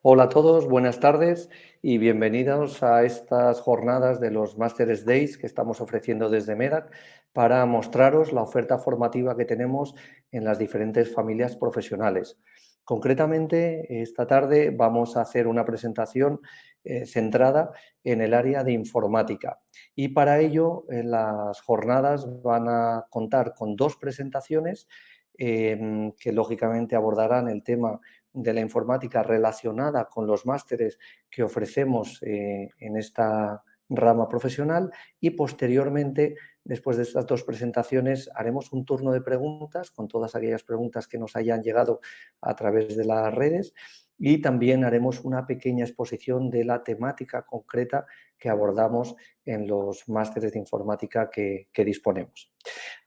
Hola a todos, buenas tardes y bienvenidos a estas jornadas de los Masters Days que estamos ofreciendo desde MEDAC para mostraros la oferta formativa que tenemos en las diferentes familias profesionales. Concretamente, esta tarde vamos a hacer una presentación centrada en el área de informática y para ello las jornadas van a contar con dos presentaciones que lógicamente abordarán el tema de la informática relacionada con los másteres que ofrecemos en esta rama profesional y posteriormente, después de estas dos presentaciones, haremos un turno de preguntas con todas aquellas preguntas que nos hayan llegado a través de las redes y también haremos una pequeña exposición de la temática concreta que abordamos en los másteres de informática que disponemos.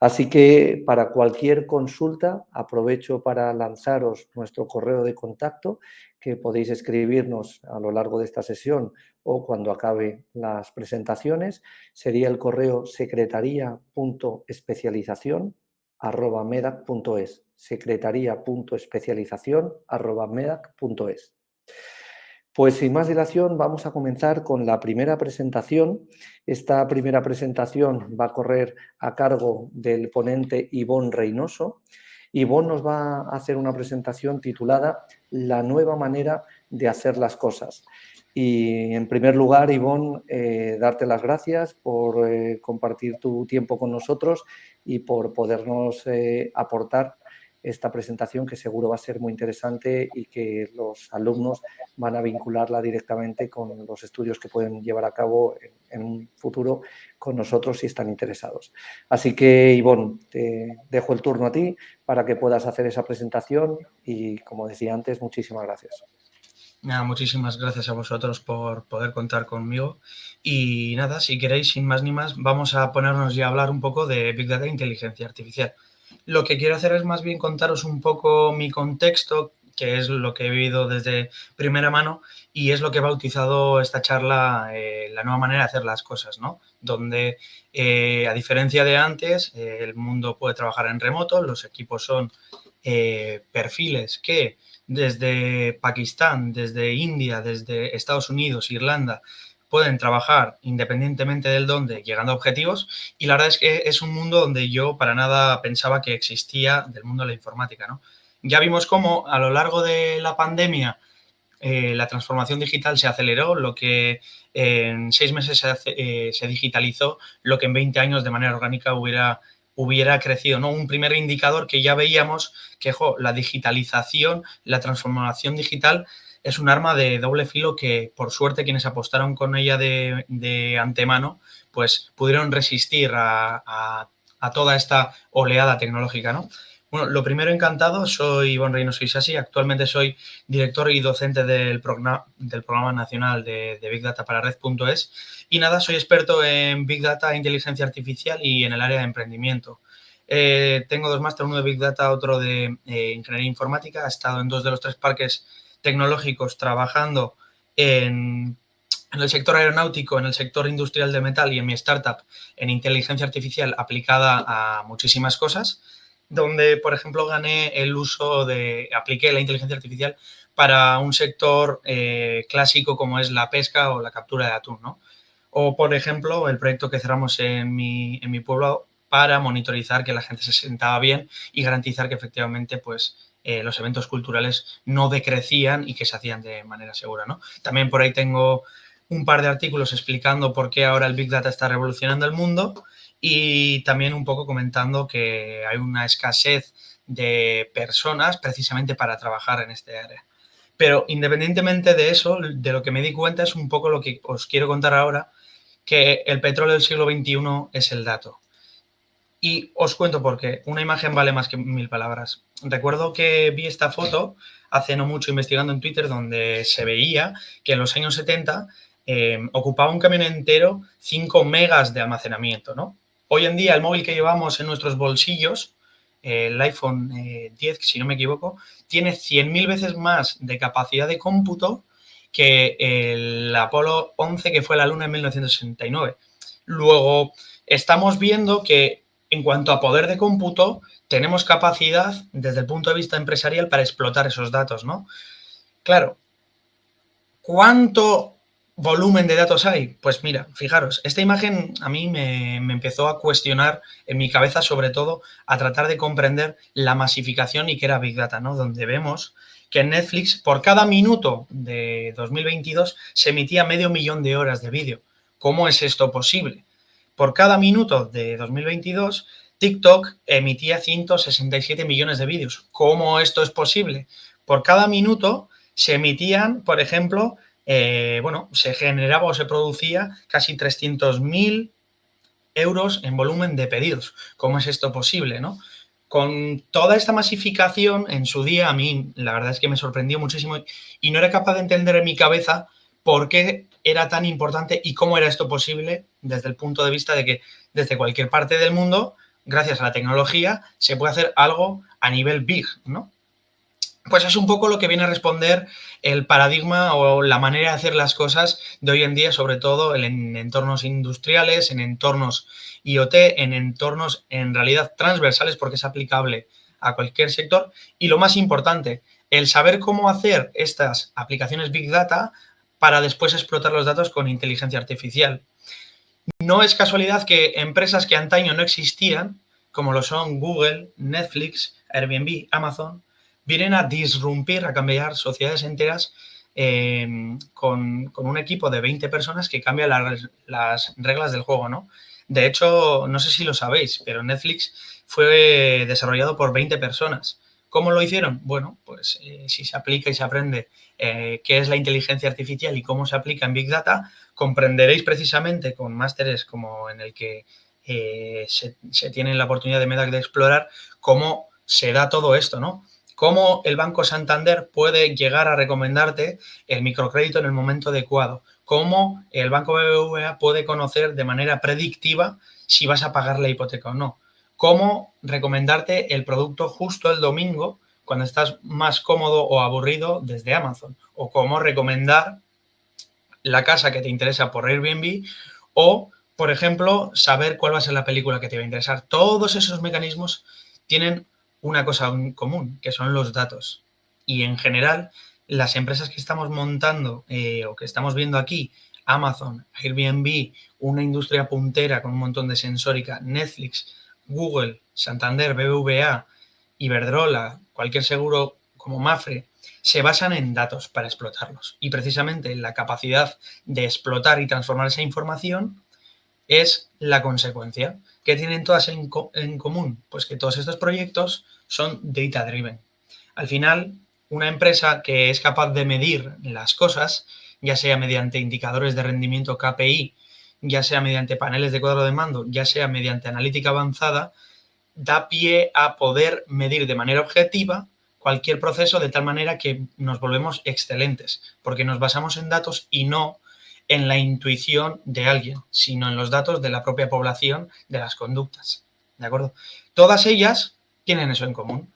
Así que para cualquier consulta aprovecho para lanzaros nuestro correo de contacto que podéis escribirnos a lo largo de esta sesión o cuando acabe las presentaciones. Sería el correo secretaria.especialización@medac.es secretaria.especialización@medac.es. Pues sin más dilación vamos a comenzar con la primera presentación. Esta primera presentación va a correr a cargo del ponente Ivonne Reynoso. Ivonne nos va a hacer una presentación titulada La nueva manera de hacer las cosas. Y en primer lugar, Ivonne, darte las gracias por compartir tu tiempo con nosotros y por podernos aportar esta presentación que seguro va a ser muy interesante y que los alumnos van a vincularla directamente con los estudios que pueden llevar a cabo en un futuro con nosotros si están interesados. Así que, Ivonne, te dejo el turno a ti para que puedas hacer esa presentación y, como decía antes, muchísimas gracias. Nada, muchísimas gracias a vosotros por poder contar conmigo. Y nada, si queréis, sin más ni más, vamos a ponernos ya a hablar un poco de Big Data e inteligencia artificial. Lo que quiero hacer es más bien contaros un poco mi contexto, que es lo que he vivido desde primera mano y es lo que he bautizado esta charla, la nueva manera de hacer las cosas, ¿no? Donde, a diferencia de antes, el mundo puede trabajar en remoto, los equipos son perfiles que desde Pakistán, desde India, desde Estados Unidos, Irlanda, pueden trabajar independientemente del dónde, llegando a objetivos, y la verdad es que es un mundo donde yo para nada pensaba que existía del mundo de la informática, ¿no? Ya vimos cómo a lo largo de la pandemia la transformación digital se aceleró, lo que en 6 meses se digitalizó, lo que en 20 años de manera orgánica hubiera crecido, ¿no? Un primer indicador que ya veíamos que la digitalización, la transformación digital es un arma de doble filo que, por suerte, quienes apostaron con ella de antemano, pues pudieron resistir a toda esta oleada tecnológica, ¿no? Bueno, lo primero, encantado, soy Ivonne Reynoso Isasi, actualmente soy director y docente del programa nacional de Big Data para Red.es y nada, soy experto en Big Data, inteligencia artificial y en el área de emprendimiento. Tengo dos másteres, uno de Big Data, otro de Ingeniería Informática. He estado en 2 de los 3 parques tecnológicos trabajando en el sector aeronáutico, en el sector industrial de metal y en mi startup en inteligencia artificial aplicada a muchísimas cosas, donde, por ejemplo, apliqué la inteligencia artificial para un sector clásico como es la pesca o la captura de atún, ¿no? O, por ejemplo, el proyecto que cerramos en mi pueblo para monitorizar que la gente se sentaba bien y garantizar que efectivamente pues, los eventos culturales no decrecían y que se hacían de manera segura, ¿no? También por ahí tengo un par de artículos explicando por qué ahora el Big Data está revolucionando el mundo y también un poco comentando que hay una escasez de personas precisamente para trabajar en este área. Pero independientemente de eso, de lo que me di cuenta es un poco lo que os quiero contar ahora, que el petróleo del siglo XXI es el dato. Y os cuento por qué. Una imagen vale más que 1000 palabras. Recuerdo que vi esta foto hace no mucho investigando en Twitter donde se veía que en los años 70 ocupaba un camión entero 5 megas de almacenamiento, ¿no? Hoy en día el móvil que llevamos en nuestros bolsillos, el iPhone 10, si no me equivoco, tiene 100.000 veces más de capacidad de cómputo que el Apolo 11 que fue a la Luna en 1969. Luego, estamos viendo que en cuanto a poder de cómputo, tenemos capacidad desde el punto de vista empresarial para explotar esos datos, ¿no? Claro, ¿Cuánto volumen de datos hay? Pues mira, fijaros, esta imagen a mí me empezó a cuestionar en mi cabeza, sobre todo, a tratar de comprender la masificación y qué era Big Data, ¿no? Donde vemos que en Netflix, por cada minuto de 2022, se emitía 500.000 de horas de vídeo. ¿Cómo es esto posible? Por cada minuto de 2022, TikTok emitía 167 millones de vídeos. ¿Cómo esto es posible? Por cada minuto se emitían, por ejemplo, bueno, se generaba o se producía casi 300.000 euros en volumen de pedidos. ¿Cómo es esto posible, no? Con toda esta masificación, en su día, a mí la verdad es que me sorprendió muchísimo y no era capaz de entender en mi cabeza por qué era tan importante y cómo era esto posible desde el punto de vista de que desde cualquier parte del mundo, gracias a la tecnología, se puede hacer algo a nivel big, ¿no? Pues es un poco lo que viene a responder el paradigma o la manera de hacer las cosas de hoy en día, sobre todo en entornos industriales, en entornos IoT, en entornos en realidad transversales, porque es aplicable a cualquier sector. Y lo más importante, el saber cómo hacer estas aplicaciones Big Data para después explotar los datos con inteligencia artificial. No es casualidad que empresas que antaño no existían, como lo son Google, Netflix, Airbnb, Amazon, vienen a disrumpir, a cambiar sociedades enteras con un equipo de 20 personas que cambia las reglas del juego, ¿no? De hecho, no sé si lo sabéis, pero Netflix fue desarrollado por 20 personas. ¿Cómo lo hicieron? Bueno, pues si se aplica y se aprende qué es la inteligencia artificial y cómo se aplica en Big Data, comprenderéis precisamente con másteres como en el que se tiene la oportunidad de MEDAC de explorar cómo se da todo esto, ¿no? Cómo el Banco Santander puede llegar a recomendarte el microcrédito en el momento adecuado, cómo el Banco BBVA puede conocer de manera predictiva si vas a pagar la hipoteca o no, cómo recomendarte el producto justo el domingo cuando estás más cómodo o aburrido desde Amazon, o cómo recomendar la casa que te interesa por Airbnb o, por ejemplo, saber cuál va a ser la película que te va a interesar. Todos esos mecanismos tienen una cosa en común, que son los datos. Y en general, las empresas que estamos montando o que estamos viendo aquí, Amazon, Airbnb, una industria puntera con un montón de sensórica, Netflix, Google, Santander, BBVA, Iberdrola, cualquier seguro como Mafre, se basan en datos para explotarlos. Y precisamente la capacidad de explotar y transformar esa información es la consecuencia. ¿Qué tienen todas en común? Pues que todos estos proyectos son data driven. Al final, una empresa que es capaz de medir las cosas, ya sea mediante indicadores de rendimiento KPI, ya sea mediante paneles de cuadro de mando, ya sea mediante analítica avanzada, da pie a poder medir de manera objetiva cualquier proceso de tal manera que nos volvemos excelentes, porque nos basamos en datos y no en la intuición de alguien, sino en los datos de la propia población, de las conductas. ¿De acuerdo? Todas ellas tienen eso en común.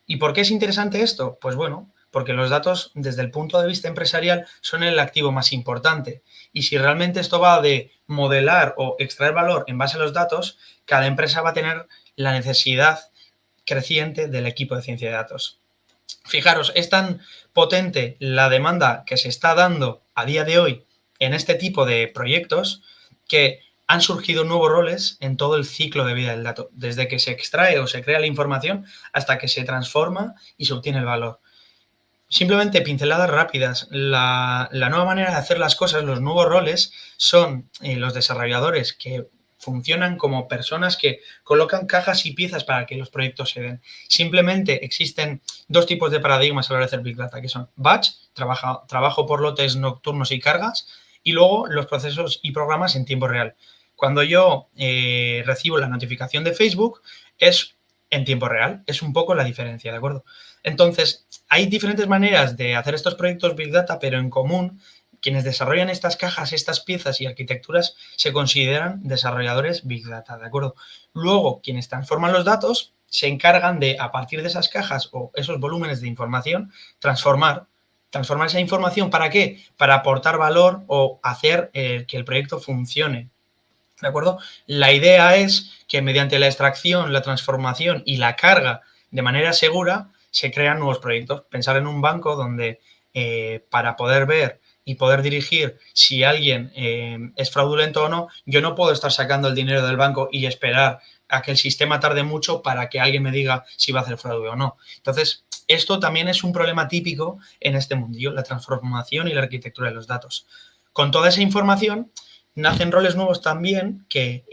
¿Y por qué es interesante esto? Pues bueno, porque los datos desde el punto de vista empresarial son el activo más importante. Y si realmente esto va de modelar o extraer valor en base a los datos, cada empresa va a tener la necesidad creciente del equipo de ciencia de datos. Fijaros, es tan potente la demanda que se está dando a día de hoy en este tipo de proyectos que han surgido nuevos roles en todo el ciclo de vida del dato, desde que se extrae o se crea la información hasta que se transforma y se obtiene el valor. Simplemente pinceladas rápidas. La nueva manera de hacer las cosas, los nuevos roles, son los desarrolladores que funcionan como personas que colocan cajas y piezas para que los proyectos se den. Simplemente existen dos tipos de paradigmas a la hora de hacer Big Data, que son batch, trabajo por lotes nocturnos y cargas, y luego los procesos y programas en tiempo real. Cuando yo recibo la notificación de Facebook, es en tiempo real. Es un poco la diferencia, ¿de acuerdo? Entonces, hay diferentes maneras de hacer estos proyectos Big Data, pero en común, quienes desarrollan estas cajas, estas piezas y arquitecturas se consideran desarrolladores Big Data, ¿de acuerdo? Luego, quienes transforman los datos se encargan de, a partir de esas cajas o esos volúmenes de información, transformar esa información. ¿Para qué? Para aportar valor o hacer que el proyecto funcione. ¿De acuerdo? La idea es que mediante la extracción, la transformación y la carga de manera segura se crean nuevos proyectos. Pensar en un banco donde para poder ver y poder dirigir si alguien es fraudulento o no, yo no puedo estar sacando el dinero del banco y esperar a que el sistema tarde mucho para que alguien me diga si va a hacer fraude o no. Entonces, esto también es un problema típico en este mundillo, la transformación y la arquitectura de los datos. Con toda esa información, nacen roles nuevos también que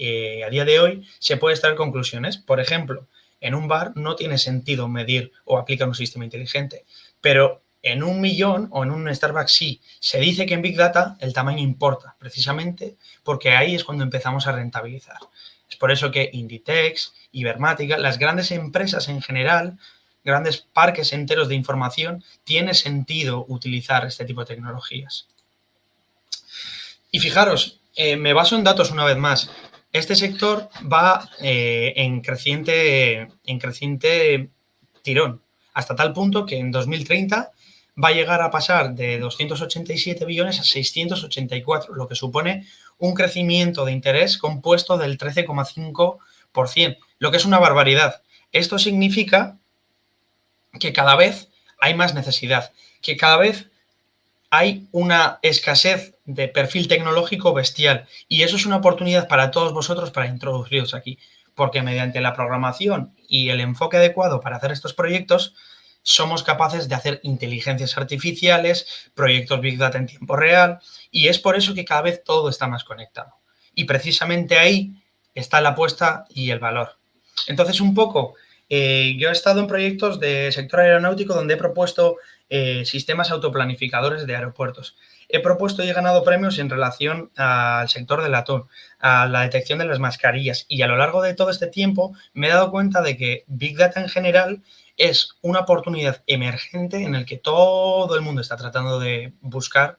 a día de hoy se puede extraer conclusiones. Por ejemplo, en un bar no tiene sentido medir o aplicar un sistema inteligente, pero en 1.000.000 o en un Starbucks sí. Se dice que en Big Data el tamaño importa, precisamente porque ahí es cuando empezamos a rentabilizar. Es por eso que Inditex, Ibermática, las grandes empresas en general, grandes parques enteros de información, tiene sentido utilizar este tipo de tecnologías. Y fijaros, me baso en datos una vez más. Este sector va en creciente tirón, hasta tal punto que en 2030 va a llegar a pasar de 287 billones a 684, lo que supone un crecimiento de interés compuesto del 13,5%, lo que es una barbaridad. Esto significa que cada vez hay más necesidad, que cada vez hay una escasez de perfil tecnológico bestial y eso es una oportunidad para todos vosotros para introduciros aquí, porque mediante la programación y el enfoque adecuado para hacer estos proyectos somos capaces de hacer inteligencias artificiales, proyectos Big Data en tiempo real y es por eso que cada vez todo está más conectado. Y precisamente ahí está la apuesta y el valor. Entonces, un poco, yo he estado en proyectos de sector aeronáutico donde he propuesto sistemas autoplanificadores de aeropuertos. He propuesto y he ganado premios en relación al sector del atún, a la detección de las mascarillas y a lo largo de todo este tiempo me he dado cuenta de que Big Data en general es una oportunidad emergente en el que todo el mundo está tratando de buscar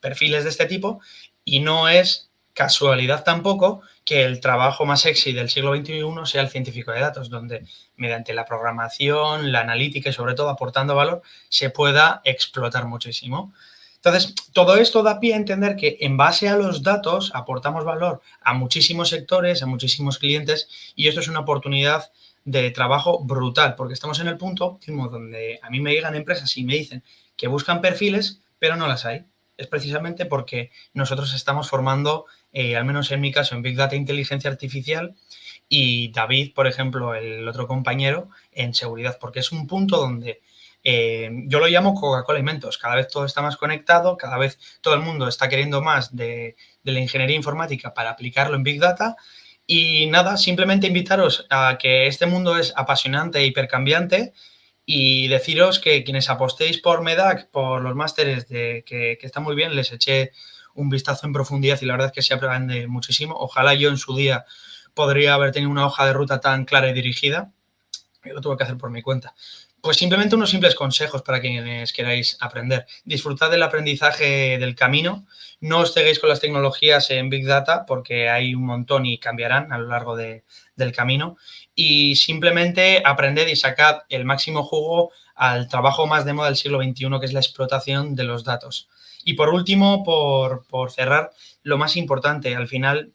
perfiles de este tipo y no es casualidad tampoco que el trabajo más sexy del siglo XXI sea el científico de datos, donde mediante la programación, la analítica y sobre todo aportando valor, se pueda explotar muchísimo. Entonces, todo esto da pie a entender que en base a los datos aportamos valor a muchísimos sectores, a muchísimos clientes y esto es una oportunidad de trabajo brutal, porque estamos en el punto óptimo donde a mí me llegan empresas y me dicen que buscan perfiles, pero no las hay. Es precisamente porque nosotros estamos formando, al menos en mi caso, en Big Data e Inteligencia Artificial y David, por ejemplo, el otro compañero, en seguridad, porque es un punto donde yo lo llamo Coca-Cola y Mentos. Cada vez todo está más conectado, cada vez todo el mundo está queriendo más de la ingeniería informática para aplicarlo en Big Data. Y nada, simplemente invitaros a que este mundo es apasionante e hipercambiante y deciros que quienes apostéis por MEDAC, por los másteres que están muy bien, les eché un vistazo en profundidad y la verdad es que se aprende muchísimo. Ojalá yo en su día podría haber tenido una hoja de ruta tan clara y dirigida. Yo lo tuve que hacer por mi cuenta. Pues simplemente unos simples consejos para quienes queráis aprender. Disfrutad del aprendizaje del camino. No os ceguéis con las tecnologías en Big Data porque hay un montón y cambiarán a lo largo del camino. Y simplemente aprended y sacad el máximo jugo al trabajo más de moda del siglo XXI, que es la explotación de los datos. Y por último, por cerrar, lo más importante, al final,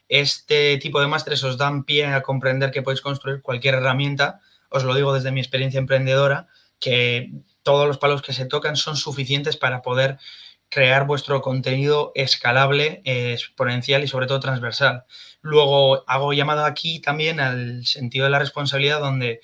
este tipo de másteres os dan pie a comprender que podéis construir cualquier herramienta. Os lo digo desde mi experiencia emprendedora, que todos los palos que se tocan son suficientes para poder crear vuestro contenido escalable, exponencial y sobre todo transversal. Luego hago llamada aquí también al sentido de la responsabilidad donde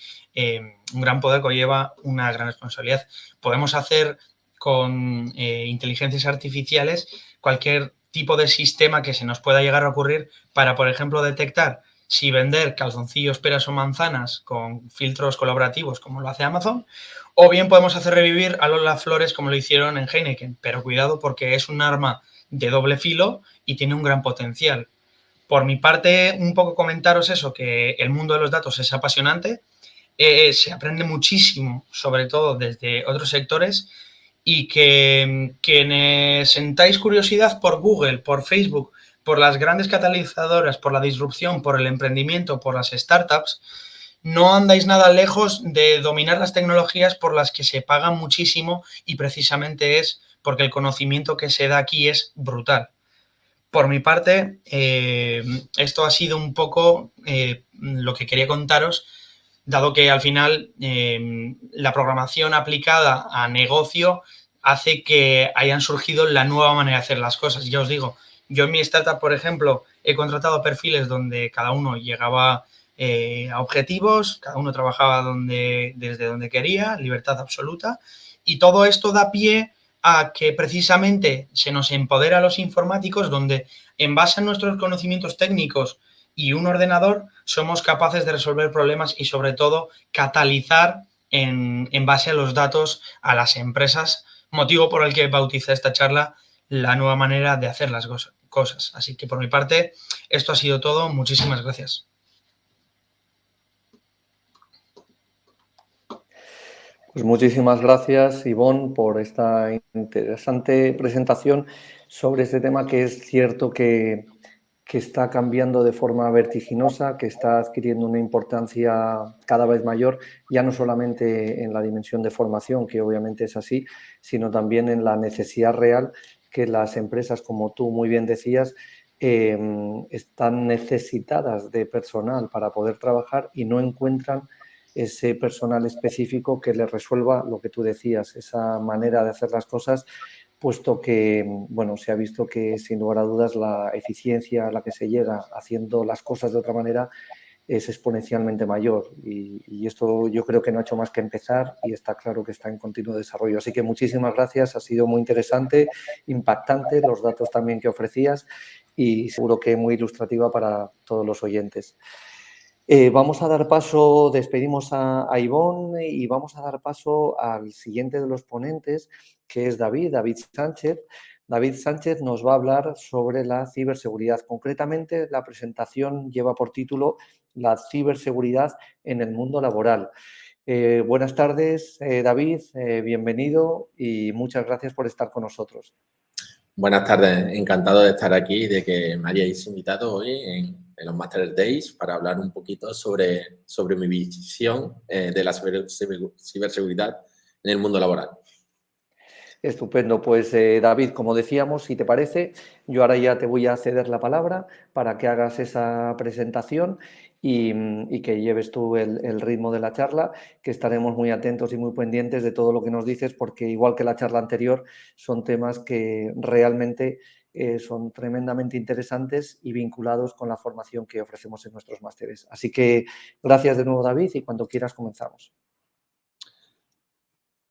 un gran poder conlleva una gran responsabilidad. Podemos hacer con inteligencias artificiales cualquier tipo de sistema que se nos pueda llegar a ocurrir para, por ejemplo, detectar si vender calzoncillos, peras o manzanas con filtros colaborativos como lo hace Amazon, o bien podemos hacer revivir a Lola Flores como lo hicieron en Heineken, pero cuidado porque es un arma de doble filo y tiene un gran potencial. Por mi parte, un poco comentaros eso, que el mundo de los datos es apasionante, se aprende muchísimo, sobre todo desde otros sectores, y que quienes sentáis curiosidad por Google, por Facebook, por las grandes catalizadoras, por la disrupción, por el emprendimiento, por las startups, no andáis nada lejos de dominar las tecnologías por las que se paga muchísimo y precisamente es porque el conocimiento que se da aquí es brutal. Por mi parte, esto ha sido un poco lo que quería contaros, dado que al final la programación aplicada a negocio hace que hayan surgido la nueva manera de hacer las cosas. Ya os digo, yo en mi startup, por ejemplo, he contratado perfiles donde cada uno llegaba a objetivos, cada uno trabajaba desde donde quería, libertad absoluta, y todo esto da pie a que precisamente se nos empodera a los informáticos, donde en base a nuestros conocimientos técnicos y un ordenador somos capaces de resolver problemas y sobre todo catalizar en base a los datos a las empresas, motivo por el que bauticé esta charla la nueva manera de hacer las cosas. Así que por mi parte, esto ha sido todo. Muchísimas gracias. Pues muchísimas gracias, Ivonne, por esta interesante presentación sobre este tema que es cierto que está cambiando de forma vertiginosa, que está adquiriendo una importancia cada vez mayor, ya no solamente en la dimensión de formación, que obviamente es así, sino también en la necesidad real que las empresas, como tú muy bien decías, están necesitadas de personal para poder trabajar y no encuentran ese personal específico que les resuelva lo que tú decías, esa manera de hacer las cosas, puesto que, bueno, se ha visto que sin lugar a dudas la eficiencia a la que se llega haciendo las cosas de otra manera es exponencialmente mayor y esto yo creo que no ha hecho más que empezar y está claro que está en continuo desarrollo. Así que muchísimas gracias, ha sido muy interesante, impactante los datos también que ofrecías y seguro que muy ilustrativa para todos los oyentes. Vamos a dar paso, despedimos a Ivonne y vamos a dar paso al siguiente de los ponentes, que es David Sánchez. David Sánchez nos va a hablar sobre la ciberseguridad. Concretamente, la presentación lleva por título La ciberseguridad en el mundo laboral. Buenas tardes, David, bienvenido y muchas gracias por estar con nosotros. Buenas tardes, encantado de estar aquí y de que me hayáis invitado hoy en los Master Days para hablar un poquito sobre mi visión de la ciberseguridad en el mundo laboral. Estupendo, pues David, como decíamos, si te parece, yo ahora ya te voy a ceder la palabra para que hagas esa presentación y que lleves tú el ritmo de la charla, que estaremos muy atentos y muy pendientes de todo lo que nos dices, porque igual que la charla anterior, son temas que realmente son tremendamente interesantes y vinculados con la formación que ofrecemos en nuestros másteres. Así que gracias de nuevo, David, y cuando quieras comenzamos.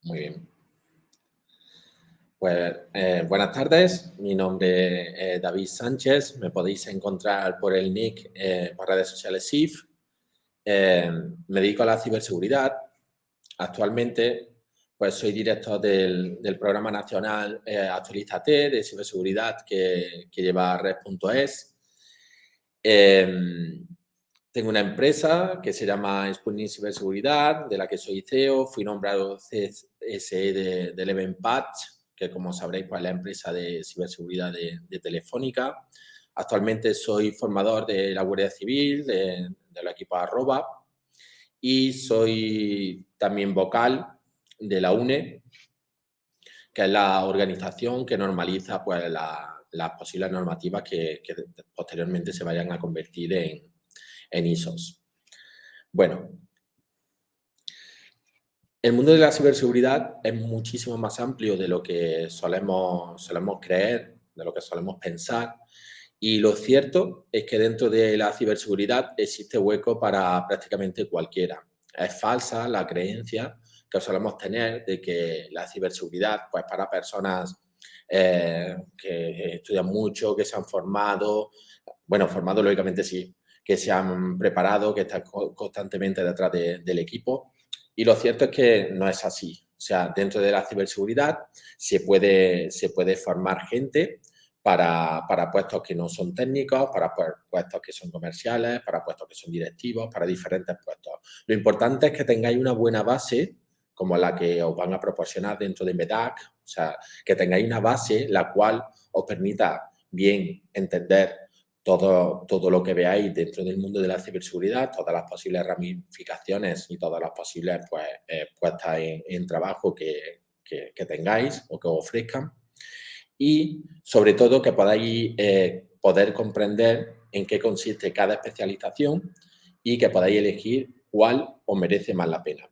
Muy bien. Pues buenas tardes, mi nombre es David Sánchez, me podéis encontrar por el nick por redes sociales SIF. Me dedico a la ciberseguridad. Actualmente pues soy director del programa nacional Actualízate de ciberseguridad que lleva Red.es. Tengo una empresa que se llama Sputnik Ciberseguridad, de la que soy CEO. Fui nombrado CSE del Eventpatch, que como sabréis pues, es la empresa de ciberseguridad de Telefónica. Actualmente soy formador de la Guardia Civil, de los equipos @, y soy también vocal de la UNE, que es la organización que normaliza pues, las posibles normativas que posteriormente se vayan a convertir en ISOs. Bueno, el mundo de la ciberseguridad es muchísimo más amplio de lo que solemos creer, de lo que solemos pensar. Y lo cierto es que dentro de la ciberseguridad existe hueco para prácticamente cualquiera. Es falsa la creencia que solemos tener de que la ciberseguridad, pues para personas que estudian mucho, que se han formado, bueno, formado lógicamente sí, que se han preparado, que están constantemente detrás del equipo. Y lo cierto es que no es así. O sea, dentro de la ciberseguridad se puede formar gente para puestos que no son técnicos, para puestos que son comerciales, para puestos que son directivos, para diferentes puestos. Lo importante es que tengáis una buena base, como la que os van a proporcionar dentro de MEDAC, o sea, que tengáis una base la cual os permita bien entender todo lo que veáis dentro del mundo de la ciberseguridad, todas las posibles ramificaciones y todas las posibles pues, puestas en trabajo que tengáis o que os ofrezcan. Y sobre todo que podáis poder comprender en qué consiste cada especialización y que podáis elegir cuál os merece más la pena.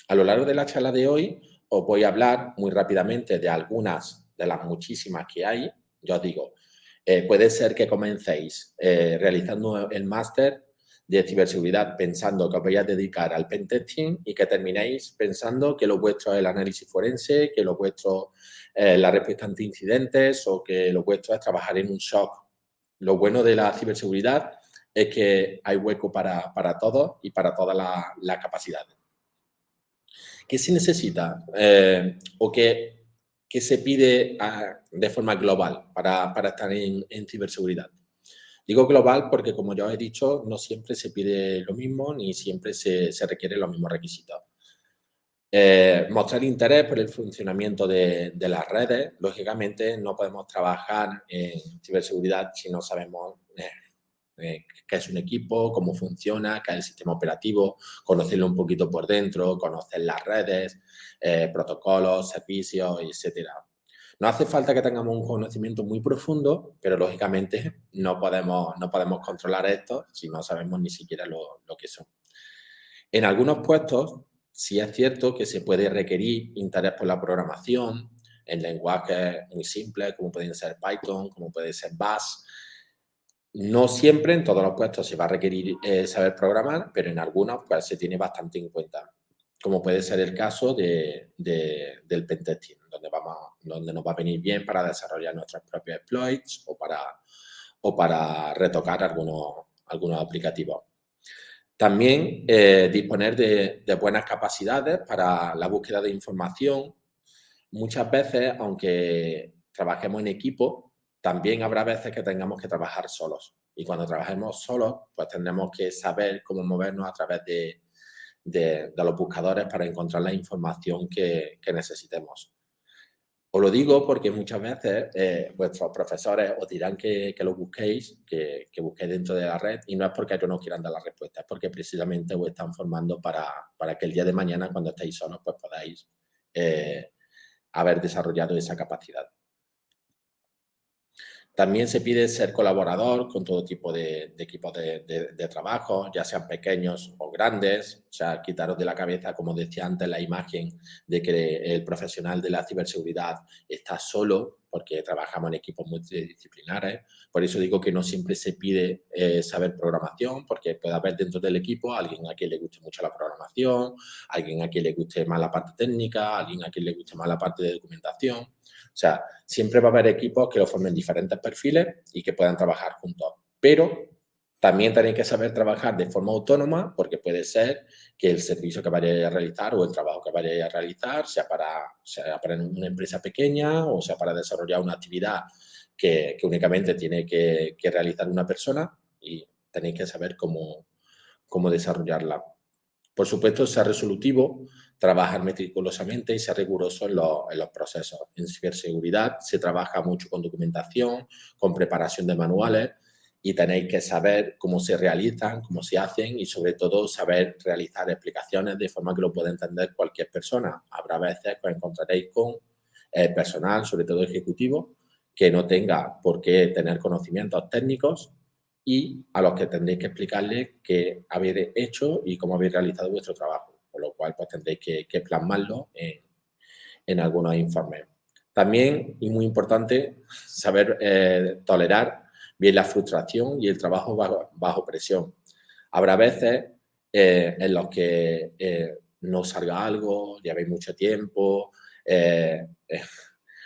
A lo largo de la charla de hoy os voy a hablar muy rápidamente de algunas de las muchísimas que hay. Yo os digo, puede ser que comencéis realizando el máster de ciberseguridad pensando que os vais a dedicar al pentesting y que terminéis pensando que lo vuestro es el análisis forense, que lo vuestro es la respuesta ante incidentes o que lo vuestro es trabajar en un SOC. Lo bueno de la ciberseguridad es que hay hueco para todos y para todas las capacidades. ¿Qué se necesita o qué se pide de forma global para estar en ciberseguridad? Digo global porque, como ya os he dicho, no siempre se pide lo mismo ni siempre se requieren los mismos requisitos. Mostrar interés por el funcionamiento de las redes. Lógicamente, no podemos trabajar en ciberseguridad si no sabemos qué es un equipo, cómo funciona, qué es el sistema operativo, conocerlo un poquito por dentro, conocer las redes, protocolos, servicios, etcétera. No hace falta que tengamos un conocimiento muy profundo, pero lógicamente no podemos controlar esto si no sabemos ni siquiera lo que son. En algunos puestos sí es cierto que se puede requerir interés por la programación en lenguajes muy simples como pueden ser Python, como puede ser Bash. No siempre en todos los puestos se va a requerir saber programar, pero en algunos pues, se tiene bastante en cuenta, como puede ser el caso del pentesting, donde nos va a venir bien para desarrollar nuestros propios exploits o para retocar algunos aplicativos. También disponer de buenas capacidades para la búsqueda de información. Muchas veces, aunque trabajemos en equipo, también habrá veces que tengamos que trabajar solos. Y cuando trabajemos solos, pues tendremos que saber cómo movernos a través de los buscadores para encontrar la información que necesitemos. Os lo digo porque muchas veces vuestros profesores os dirán que lo busquéis, que busquéis dentro de la red, y no es porque ellos no quieran dar la respuesta, es porque precisamente os están formando para que el día de mañana, cuando estéis solos, pues podáis haber desarrollado esa capacidad. También se pide ser colaborador con todo tipo de equipos de trabajo, ya sean pequeños o grandes. O sea, quitaros de la cabeza, como decía antes, la imagen de que el profesional de la ciberseguridad está solo, porque trabajamos en equipos multidisciplinares. Por eso digo que no siempre se pide saber programación, porque puede haber dentro del equipo alguien a quien le guste mucho la programación, alguien a quien le guste más la parte técnica, alguien a quien le guste más la parte de documentación. O sea, siempre va a haber equipos que lo formen diferentes perfiles y que puedan trabajar juntos. Pero también tenéis que saber trabajar de forma autónoma, porque puede ser que el servicio que vayáis a realizar o el trabajo que vayáis a realizar sea para una empresa pequeña o sea para desarrollar una actividad que únicamente tiene que realizar una persona y tenéis que saber cómo desarrollarla. Por supuesto, ser resolutivo, trabajar meticulosamente y ser riguroso en los procesos. En ciberseguridad se trabaja mucho con documentación, con preparación de manuales y tenéis que saber cómo se realizan, cómo se hacen y sobre todo saber realizar explicaciones de forma que lo pueda entender cualquier persona. Habrá veces que os encontraréis con personal, sobre todo ejecutivo, que no tenga por qué tener conocimientos técnicos y a los que tendréis que explicarles qué habéis hecho y cómo habéis realizado vuestro trabajo, por lo cual pues tendréis que plasmarlo en algunos informes. También, y muy importante, saber tolerar bien la frustración y el trabajo bajo presión. Habrá veces en los que no salga algo, llevéis mucho tiempo,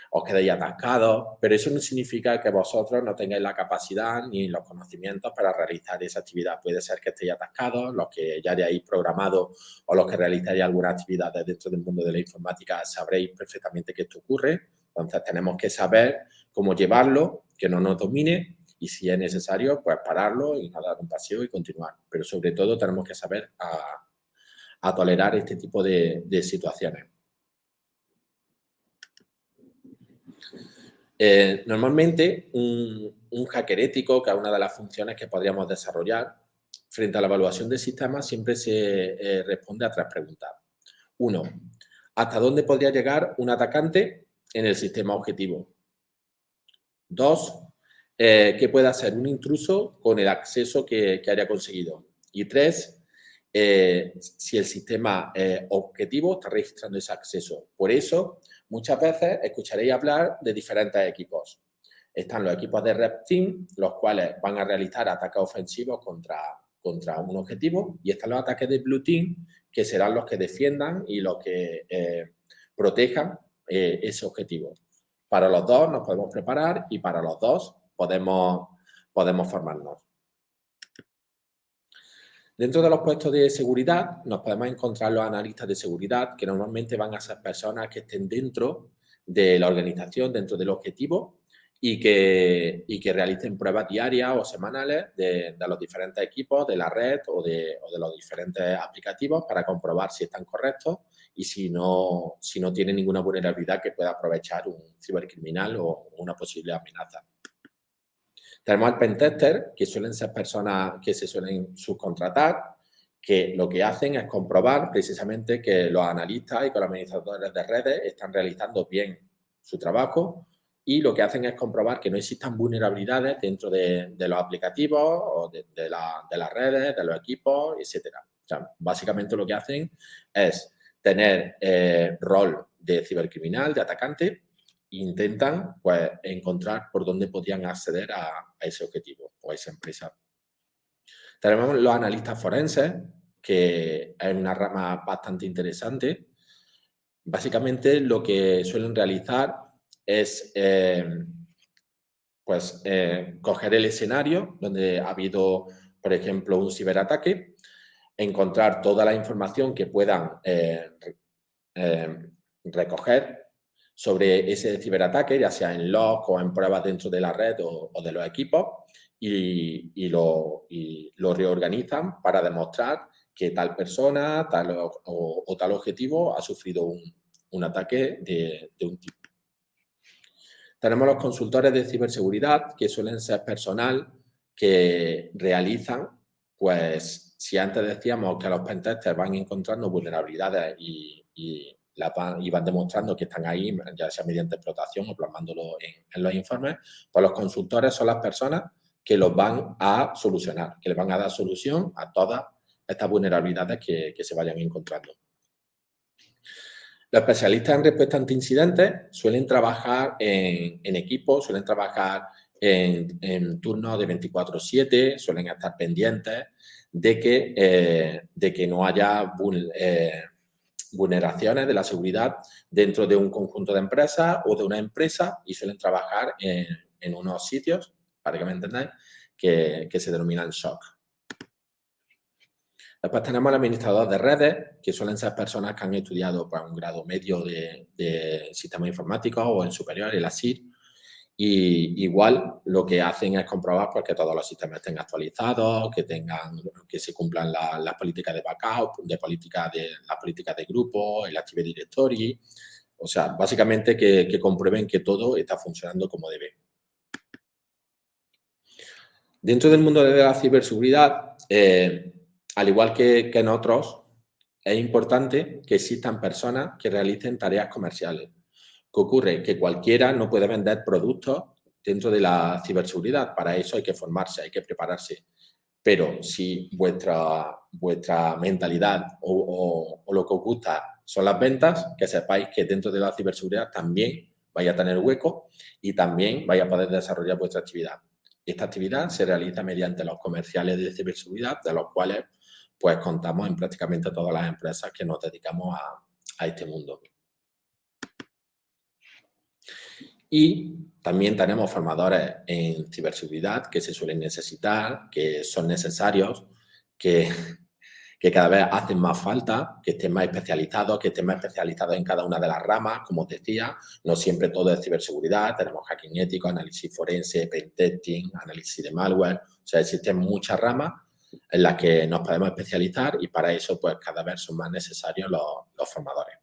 os quedéis atascados, pero eso no significa que vosotros no tengáis la capacidad ni los conocimientos para realizar esa actividad. Puede ser que estéis atascados, los que ya hayáis programado o los que realizáis alguna actividad dentro del mundo de la informática sabréis perfectamente que esto ocurre. Entonces tenemos que saber cómo llevarlo, que no nos domine y si es necesario, pues pararlo y dar un paseo y continuar. Pero sobre todo tenemos que saber a tolerar este tipo de situaciones. Normalmente, un hacker ético, que es una de las funciones que podríamos desarrollar, frente a la evaluación de sistemas, siempre se responde a 3 preguntas. 1. ¿Hasta dónde podría llegar un atacante en el sistema objetivo? 2. ¿Qué puede hacer un intruso con el acceso que haya conseguido? Y 3. si el sistema objetivo está registrando ese acceso. Por eso, muchas veces escucharéis hablar de diferentes equipos. Están los equipos de Red Team, los cuales van a realizar ataques ofensivos contra un objetivo, y están los ataques de Blue Team, que serán los que defiendan y los que protejan ese objetivo. Para los dos nos podemos preparar y para los dos podemos formarnos. Dentro de los puestos de seguridad nos podemos encontrar los analistas de seguridad, que normalmente van a ser personas que estén dentro de la organización, dentro del objetivo, y que realicen pruebas diarias o semanales de los diferentes equipos, de la red o de los diferentes aplicativos para comprobar si están correctos y si no tienen ninguna vulnerabilidad que pueda aprovechar un cibercriminal o una posible amenaza. Tenemos al pentester, que suelen ser personas que se suelen subcontratar, que lo que hacen es comprobar precisamente que los analistas y que los administradores de redes están realizando bien su trabajo, y lo que hacen es comprobar que no existan vulnerabilidades dentro de los aplicativos o de las redes, de los equipos, etc. O sea, básicamente lo que hacen es tener rol de cibercriminal, de atacante, e intentan pues, encontrar por dónde podrían acceder a ese objetivo o a esa empresa. Tenemos los analistas forenses, que es una rama bastante interesante. Básicamente lo que suelen realizar es coger el escenario donde ha habido, por ejemplo, un ciberataque, encontrar toda la información que puedan recoger sobre ese ciberataque, ya sea en log o en pruebas dentro de la red o de los equipos, y lo reorganizan para demostrar que tal persona o tal objetivo ha sufrido un ataque de un tipo. Tenemos los consultores de ciberseguridad, que suelen ser personal que realizan, pues, si antes decíamos que los pentesters van encontrando vulnerabilidades y van demostrando que están ahí, ya sea mediante explotación o plasmándolo en los informes, pues los consultores son las personas que los van a solucionar, que les van a dar solución a todas estas vulnerabilidades que se vayan encontrando. Los especialistas en respuesta ante incidentes suelen trabajar en equipo, suelen trabajar en turnos de 24/7, suelen estar pendientes de que no haya vulneraciones de la seguridad dentro de un conjunto de empresas o de una empresa, y suelen trabajar en unos sitios, para que me entendáis, que se denominan SOC. Después tenemos el administrador de redes, que suelen ser personas que han estudiado pues, un grado medio de sistemas informáticos o en superior, el ASIR, y igual lo que hacen es comprobar pues, que todos los sistemas estén actualizados, que se cumplan las políticas de backup, las políticas de grupo, el Active Directory. O sea, básicamente que comprueben que todo está funcionando como debe. Dentro del mundo de la ciberseguridad, al igual que en otros, es importante que existan personas que realicen tareas comerciales. ¿Qué ocurre? Que cualquiera no puede vender productos dentro de la ciberseguridad. Para eso hay que formarse, hay que prepararse. Pero si vuestra mentalidad o lo que os gusta son las ventas, que sepáis que dentro de la ciberseguridad también vais a tener hueco y también vais a poder desarrollar vuestra actividad. Esta actividad se realiza mediante los comerciales de ciberseguridad, de los cuales pues contamos en prácticamente todas las empresas que nos dedicamos a este mundo. Y también tenemos formadores en ciberseguridad que se suelen necesitar, que son necesarios, que cada vez hacen más falta, que estén más especializados, en cada una de las ramas, como os decía, no siempre todo es ciberseguridad, tenemos hacking ético, análisis forense, pentesting, análisis de malware, o sea, existen muchas ramas en las que nos podemos especializar y para eso pues cada vez son más necesarios los formadores.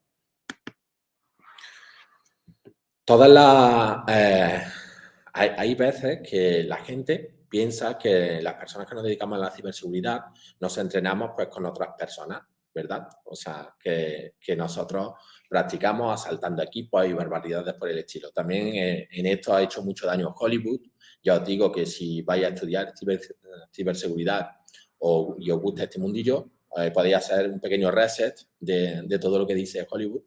Hay veces que la gente piensa que las personas que nos dedicamos a la ciberseguridad nos entrenamos pues con otras personas, ¿verdad? O sea, que nosotros practicamos asaltando equipos y barbaridades por el estilo. También en esto ha hecho mucho daño Hollywood. Ya os digo que si vais a estudiar ciberseguridad y os gusta este mundillo, podéis hacer un pequeño reset de todo lo que dice Hollywood,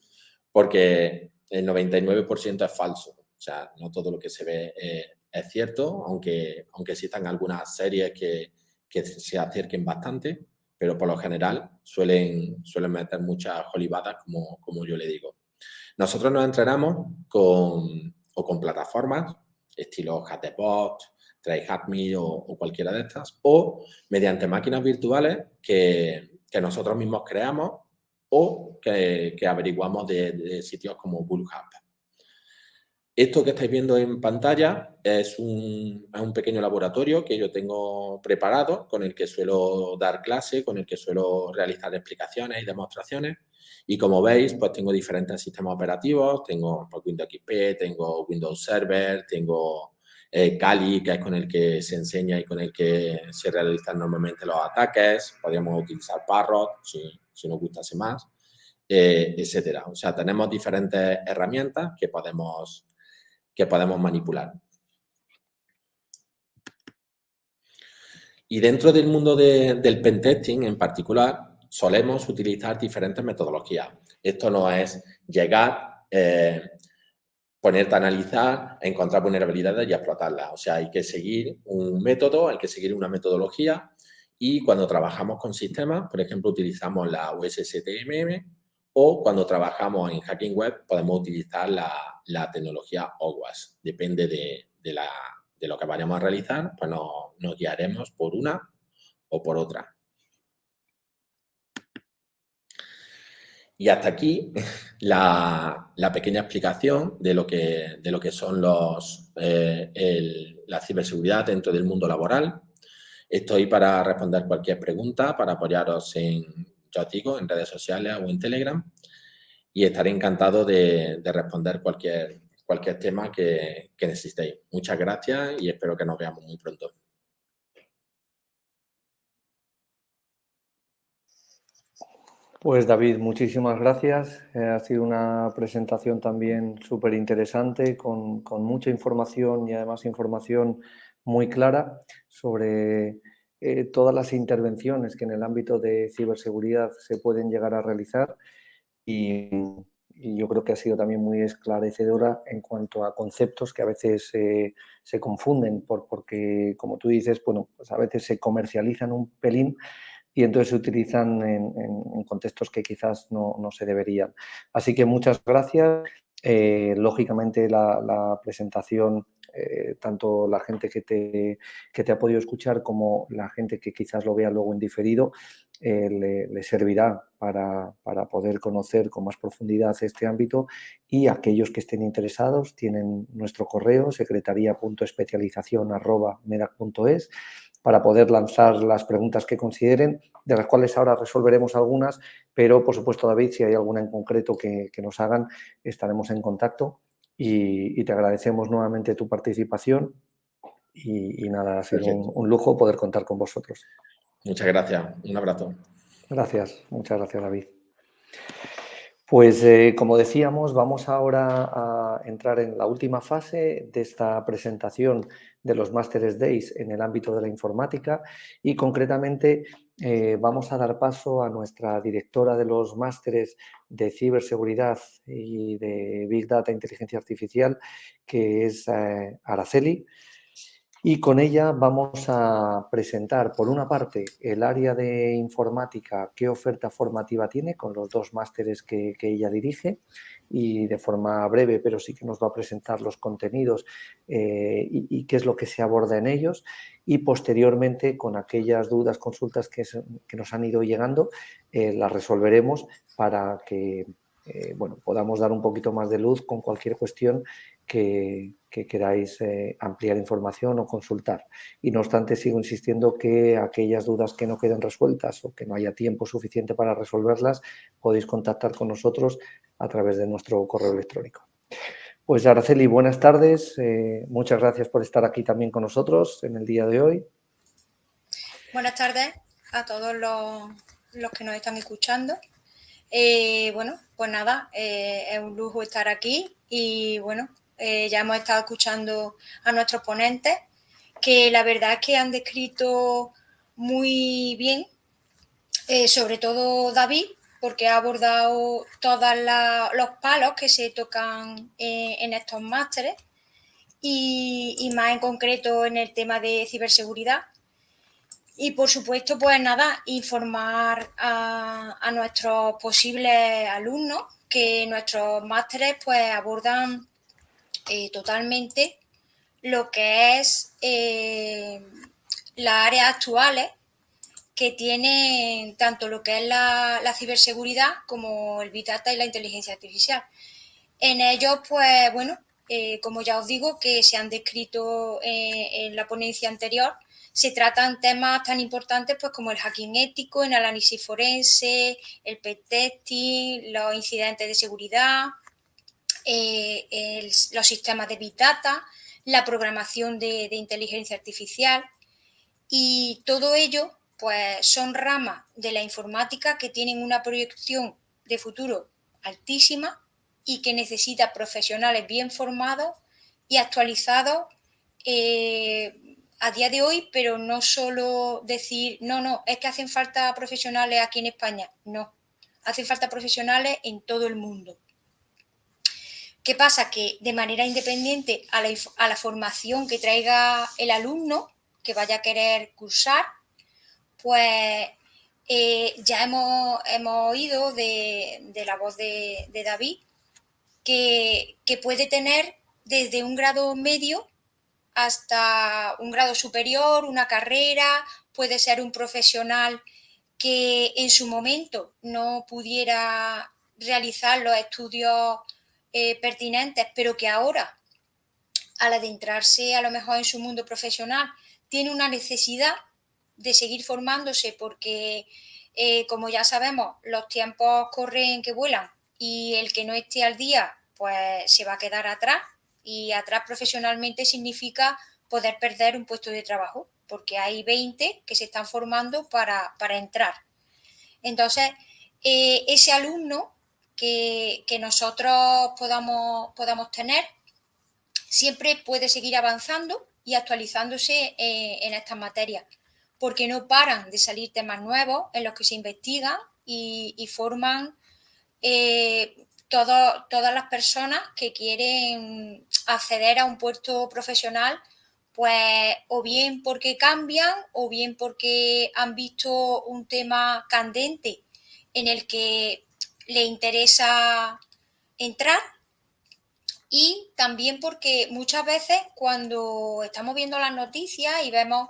porque el 99% es falso. O sea, no todo lo que se ve es cierto, aunque existan algunas series que se acerquen bastante, pero por lo general suelen meter muchas jolibadas, como yo le digo. Nosotros nos entrenamos con plataformas, estilo Chatbot, TryHackMe o cualquiera de estas, o mediante máquinas virtuales que nosotros mismos creamos o que averiguamos de sitios como Bullhub. Esto que estáis viendo en pantalla es un pequeño laboratorio que yo tengo preparado, con el que suelo dar clase, con el que suelo realizar explicaciones y demostraciones. Y como veis, pues tengo diferentes sistemas operativos. Tengo Windows XP, tengo Windows Server, tengo Kali, que es con el que se enseña y con el que se realizan normalmente los ataques. Podríamos utilizar Parrot, si nos gustase más, etcétera. O sea, tenemos diferentes herramientas que podemos manipular. Y dentro del mundo del pentesting en particular, solemos utilizar diferentes metodologías. Esto no es llegar, ponerte a analizar, encontrar vulnerabilidades y explotarlas. O sea, hay que seguir un método, hay que seguir una metodología, y cuando trabajamos con sistemas, por ejemplo, utilizamos la USSTMM, o cuando trabajamos en Hacking Web podemos utilizar la tecnología OWASP. Depende de lo que vayamos a realizar, pues nos guiaremos por una o por otra. Y hasta aquí la pequeña explicación de lo que son la ciberseguridad dentro del mundo laboral. Estoy para responder cualquier pregunta, para apoyaros en redes sociales o en Telegram, y estaré encantado de responder cualquier tema que necesitéis. Muchas gracias y espero que nos veamos muy pronto. Pues David, muchísimas gracias. Ha sido una presentación también súper interesante, con mucha información y además información muy clara sobre todas las intervenciones que en el ámbito de ciberseguridad se pueden llegar a realizar, y yo creo que ha sido también muy esclarecedora en cuanto a conceptos que a veces se confunden porque, como tú dices, bueno, pues a veces se comercializan un pelín y entonces se utilizan en contextos que quizás no se deberían. Así que muchas gracias. Lógicamente la presentación, tanto la gente que te ha podido escuchar como la gente que quizás lo vea luego en diferido, le servirá para poder conocer con más profundidad este ámbito, y aquellos que estén interesados tienen nuestro correo secretaria.especialización@medac.es para poder lanzar las preguntas que consideren, de las cuales ahora resolveremos algunas, pero por supuesto, David, si hay alguna en concreto que nos hagan, estaremos en contacto, y te agradecemos nuevamente tu participación y nada, ha sido un lujo poder contar con vosotros. Muchas gracias. Un abrazo. Gracias, muchas gracias, David. Pues como decíamos, vamos ahora a entrar en la última fase de esta presentación de los Masters Days en el ámbito de la informática, y concretamente vamos a dar paso a nuestra directora de los másteres de ciberseguridad y de Big Data e Inteligencia Artificial, que es Araceli. Y con ella vamos a presentar, por una parte, el área de informática, qué oferta formativa tiene con los dos másteres que ella dirige, y de forma breve, pero sí que nos va a presentar los contenidos y qué es lo que se aborda en ellos. Y posteriormente, con aquellas dudas, consultas que nos han ido llegando, las resolveremos para que bueno, podamos dar un poquito más de luz con cualquier cuestión que queráis ampliar información o consultar. Y no obstante, sigo insistiendo que aquellas dudas que no queden resueltas o que no haya tiempo suficiente para resolverlas, podéis contactar con nosotros a través de nuestro correo electrónico. Pues Araceli, buenas tardes. Muchas gracias por estar aquí también con nosotros en el día de hoy. Buenas tardes a todos los que nos están escuchando. Bueno, pues nada, es un lujo estar aquí y bueno, ya hemos estado escuchando a nuestros ponentes, que la verdad es que han descrito muy bien Sobre todo David, porque ha abordado todos los palos que se tocan en estos másteres y más en concreto en el tema de ciberseguridad. Y por supuesto, pues nada, informar a nuestros posibles alumnos que nuestros másteres pues abordan totalmente lo que es las áreas actuales que tienen tanto lo que es la ciberseguridad como el Big Data y la inteligencia artificial. En ellos, pues bueno, como ya os digo, que se han descrito en la ponencia anterior, se tratan temas tan importantes pues como el hacking ético, el análisis forense, el pentesting, los incidentes de seguridad, los sistemas de Big Data, la programación de inteligencia artificial y todo ello pues son ramas de la informática que tienen una proyección de futuro altísima y que necesita profesionales bien formados y actualizados a día de hoy, pero no solo decir, no, es que hacen falta profesionales aquí en España, no, hacen falta profesionales en todo el mundo. ¿Qué pasa? Que de manera independiente a la formación que traiga el alumno que vaya a querer cursar, pues ya hemos oído de la voz de David que puede tener desde un grado medio hasta un grado superior, una carrera, puede ser un profesional que en su momento no pudiera realizar los estudios pertinentes, pero que ahora, al adentrarse a lo mejor en su mundo profesional, tiene una necesidad de seguir formándose porque, como ya sabemos, los tiempos corren que vuelan y el que no esté al día, pues se va a quedar atrás. Y atrás profesionalmente significa poder perder un puesto de trabajo, porque hay 20 que se están formando para entrar. Entonces, ese alumno que nosotros podamos tener siempre puede seguir avanzando y actualizándose en estas materias, porque no paran de salir temas nuevos en los que se investiga y forman todas las personas que quieren acceder a un puesto profesional, pues o bien porque cambian o bien porque han visto un tema candente en el que le interesa entrar y también porque muchas veces cuando estamos viendo las noticias y vemos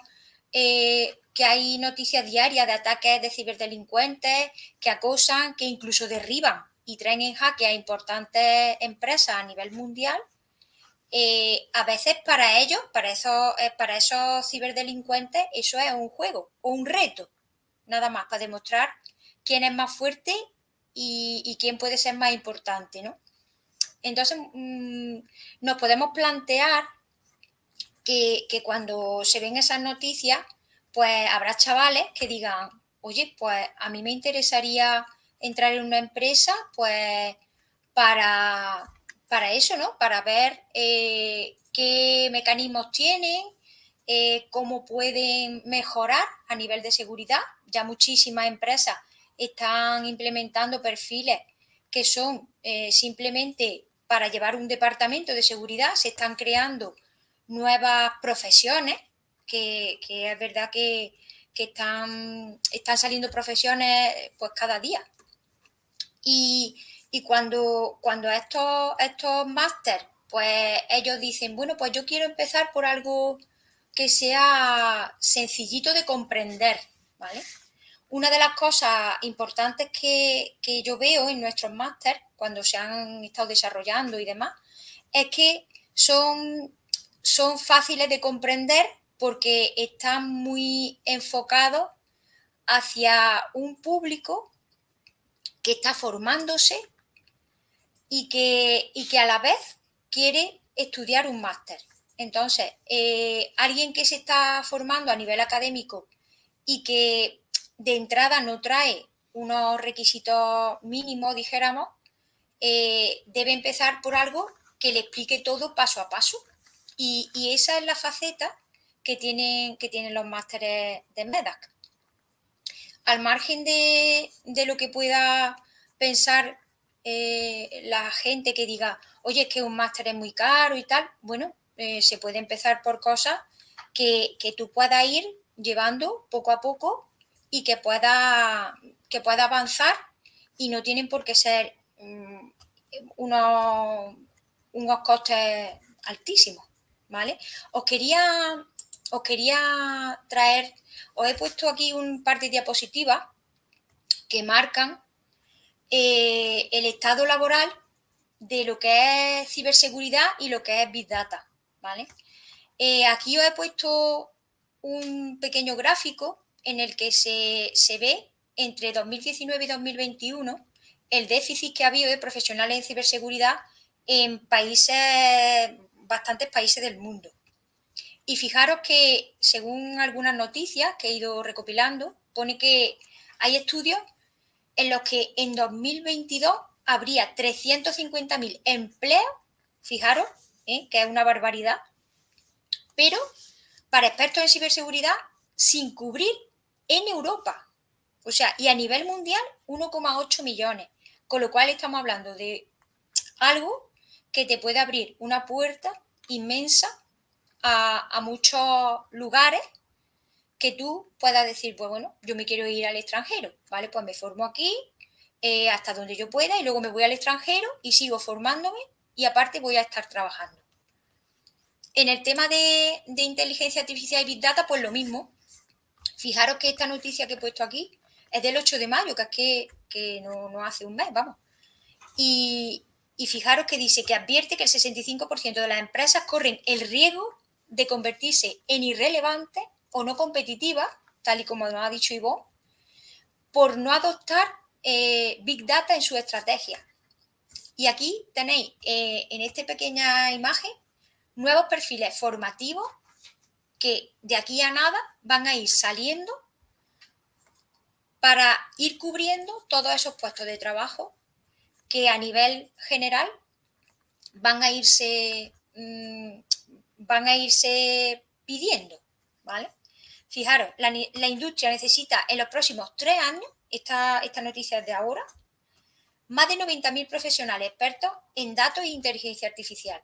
que hay noticias diarias de ataques de ciberdelincuentes que acosan, que incluso derriban y traen en jaque a importantes empresas a nivel mundial, a veces para ellos, para esos ciberdelincuentes, eso es un juego o un reto, nada más para demostrar quién es más fuerte y quién puede ser más importante, ¿no? Entonces, nos podemos plantear que cuando se ven esas noticias, pues habrá chavales que digan, oye, pues a mí me interesaría entrar en una empresa, pues para eso, ¿no? Para ver qué mecanismos tienen, cómo pueden mejorar a nivel de seguridad. Ya muchísimas empresas están implementando perfiles que son simplemente para llevar un departamento de seguridad, se están creando nuevas profesiones, que es verdad que están saliendo profesiones pues cada día. Y cuando estos máster, pues ellos dicen, bueno, pues yo quiero empezar por algo que sea sencillito de comprender, ¿vale? Una de las cosas importantes que yo veo en nuestros máster, cuando se han estado desarrollando y demás, es que son fáciles de comprender porque están muy enfocados hacia un público que está formándose y que a la vez quiere estudiar un máster. Entonces, alguien que se está formando a nivel académico y que de entrada no trae unos requisitos mínimos, dijéramos, debe empezar por algo que le explique todo paso a paso. Y esa es la faceta que tienen los másteres de MEDAC. al margen de lo que pueda pensar la gente que diga, oye, es que un máster es muy caro y tal, bueno, se puede empezar por cosas que tú puedas ir llevando poco a poco y que pueda avanzar, y no tienen por qué ser unos costes altísimos, ¿vale? Os quería traer, os he puesto aquí un par de diapositivas que marcan el estado laboral de lo que es ciberseguridad y lo que es Big Data, ¿vale? Aquí os he puesto un pequeño gráfico en el que se ve entre 2019 y 2021 el déficit que ha habido de profesionales en ciberseguridad en bastantes países del mundo. Y fijaros que, según algunas noticias que he ido recopilando, pone que hay estudios en los que en 2022 habría 350.000 empleos, fijaros, que es una barbaridad, pero para expertos en ciberseguridad sin cubrir en Europa. O sea, y a nivel mundial 1,8 millones. Con lo cual estamos hablando de algo que te puede abrir una puerta inmensa a muchos lugares que tú puedas decir, pues bueno, yo me quiero ir al extranjero, ¿vale? Pues me formo aquí hasta donde yo pueda y luego me voy al extranjero y sigo formándome y aparte voy a estar trabajando. En el tema de inteligencia artificial y Big Data, pues lo mismo. Fijaros que esta noticia que he puesto aquí es del 8 de mayo, que es que no hace un mes, vamos. Y fijaros que dice que advierte que el 65% de las empresas corren el riesgo de convertirse en irrelevantes o no competitivas, tal y como nos ha dicho Ivonne, por no adoptar Big Data en su estrategia. Y aquí tenéis en esta pequeña imagen nuevos perfiles formativos que de aquí a nada van a ir saliendo para ir cubriendo todos esos puestos de trabajo que a nivel general van a irse pidiendo, ¿vale? Fijaros, la industria necesita en los próximos 3 años, esta noticia es de ahora, más de 90.000 profesionales expertos en datos e inteligencia artificial.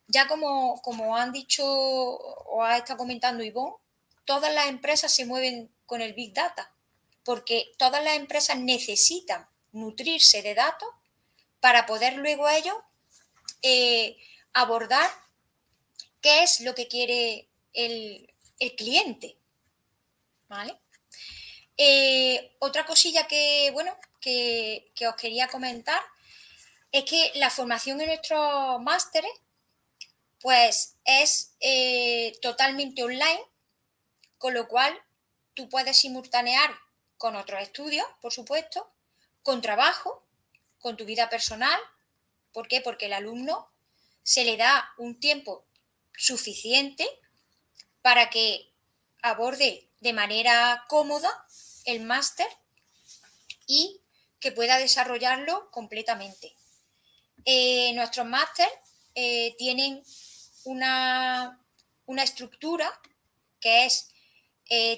Ya como han dicho o ha estado comentando Ivonne, todas las empresas se mueven con el Big Data, porque todas las empresas necesitan nutrirse de datos para poder luego ellos abordar qué es lo que quiere el cliente, ¿vale? Otra cosilla que os quería comentar es que la formación en nuestros másteres pues es totalmente online, con lo cual tú puedes simultanear con otros estudios, por supuesto, con trabajo, con tu vida personal. ¿Por qué? Porque al alumno se le da un tiempo suficiente para que aborde de manera cómoda el máster y que pueda desarrollarlo completamente. Nuestros másteres tienen una estructura que es,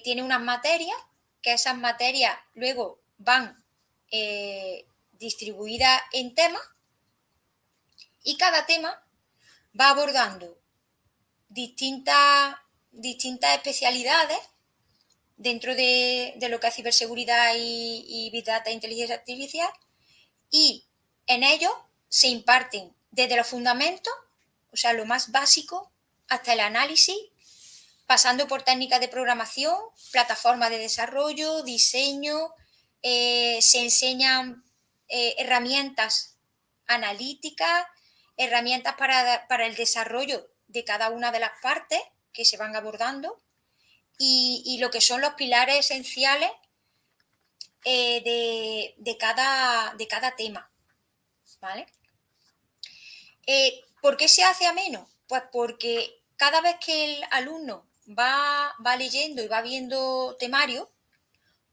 tiene unas materias, que esas materias luego van distribuidas en temas y cada tema va abordando distintas especialidades dentro de lo que es ciberseguridad y Big Data e inteligencia artificial, y en ellos se imparten desde los fundamentos, o sea, lo más básico, hasta el análisis, pasando por técnicas de programación, plataformas de desarrollo, diseño, se enseñan herramientas analíticas, herramientas para el desarrollo de cada una de las partes que se van abordando y lo que son los pilares esenciales de cada tema, ¿vale? ¿Por qué se hace ameno? Pues porque cada vez que el alumno va leyendo y va viendo temario,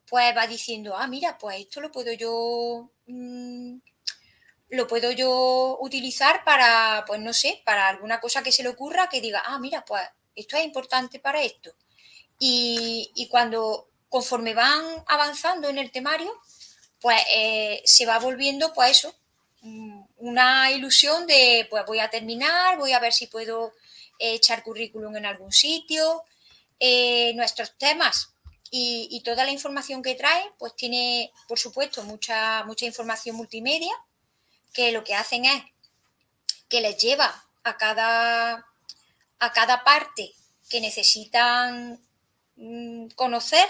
pues va diciendo, mira, pues esto lo puedo yo utilizar para, pues no sé, para alguna cosa que se le ocurra, que diga, mira, pues esto es importante para esto. Y cuando conforme van avanzando en el temario, pues se va volviendo, pues eso, una ilusión de, pues voy a terminar, voy a ver si puedo echar currículum en algún sitio. Nuestros temas y toda la información que trae, pues tiene, por supuesto, mucha información multimedia, que lo que hacen es que les lleva a cada parte que necesitan conocer.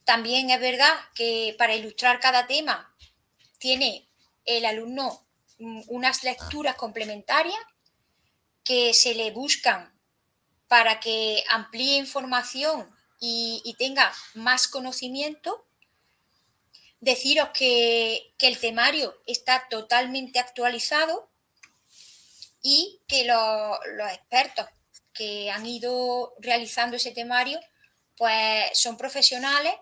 También es verdad que para ilustrar cada tema tiene el alumno unas lecturas complementarias que se le buscan para que amplíe información y tenga más conocimiento. Deciros que el temario está totalmente actualizado y que los expertos que han ido realizando ese temario pues son profesionales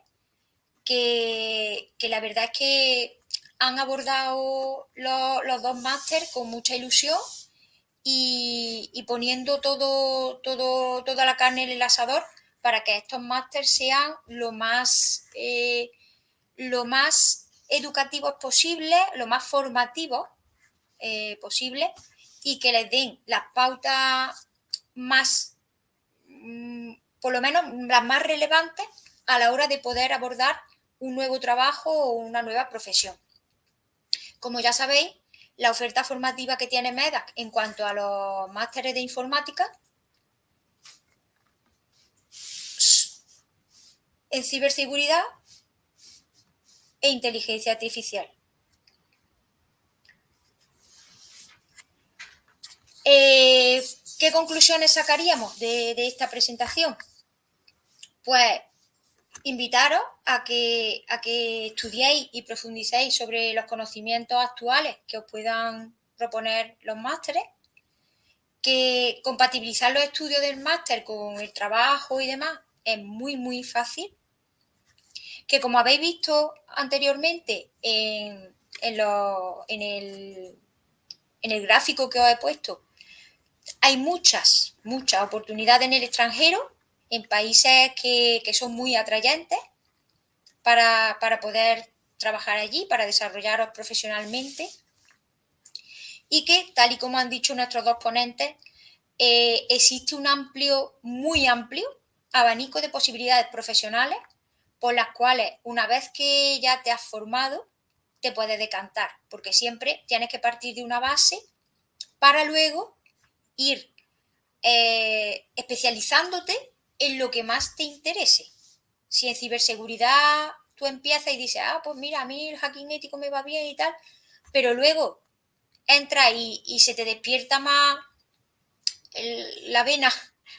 que la verdad es que han abordado los 2 másteres con mucha ilusión y poniendo toda la carne en el asador para que estos másteres sean lo más educativos posible, lo más formativos posible, y que les den las pautas más, por lo menos las más relevantes a la hora de poder abordar un nuevo trabajo o una nueva profesión. Como ya sabéis, la oferta formativa que tiene MEDAC en cuanto a los másteres de informática en ciberseguridad e inteligencia artificial. ¿Qué conclusiones sacaríamos de esta presentación? Pues invitaros a que estudiéis y profundicéis sobre los conocimientos actuales que os puedan proponer los másteres, que compatibilizar los estudios del máster con el trabajo y demás es muy, muy fácil, que como habéis visto anteriormente en el gráfico que os he puesto, hay muchas oportunidades en el extranjero, en países que son muy atrayentes para poder trabajar allí, para desarrollaros profesionalmente, y que, tal y como han dicho nuestros 2 ponentes, existe un muy amplio abanico de posibilidades profesionales por las cuales, una vez que ya te has formado, te puedes decantar, porque siempre tienes que partir de una base para luego ir especializándote en lo que más te interese. Si en ciberseguridad tú empiezas y dices, pues mira, a mí el hacking ético me va bien y tal, pero luego entras y se te despierta más la vena,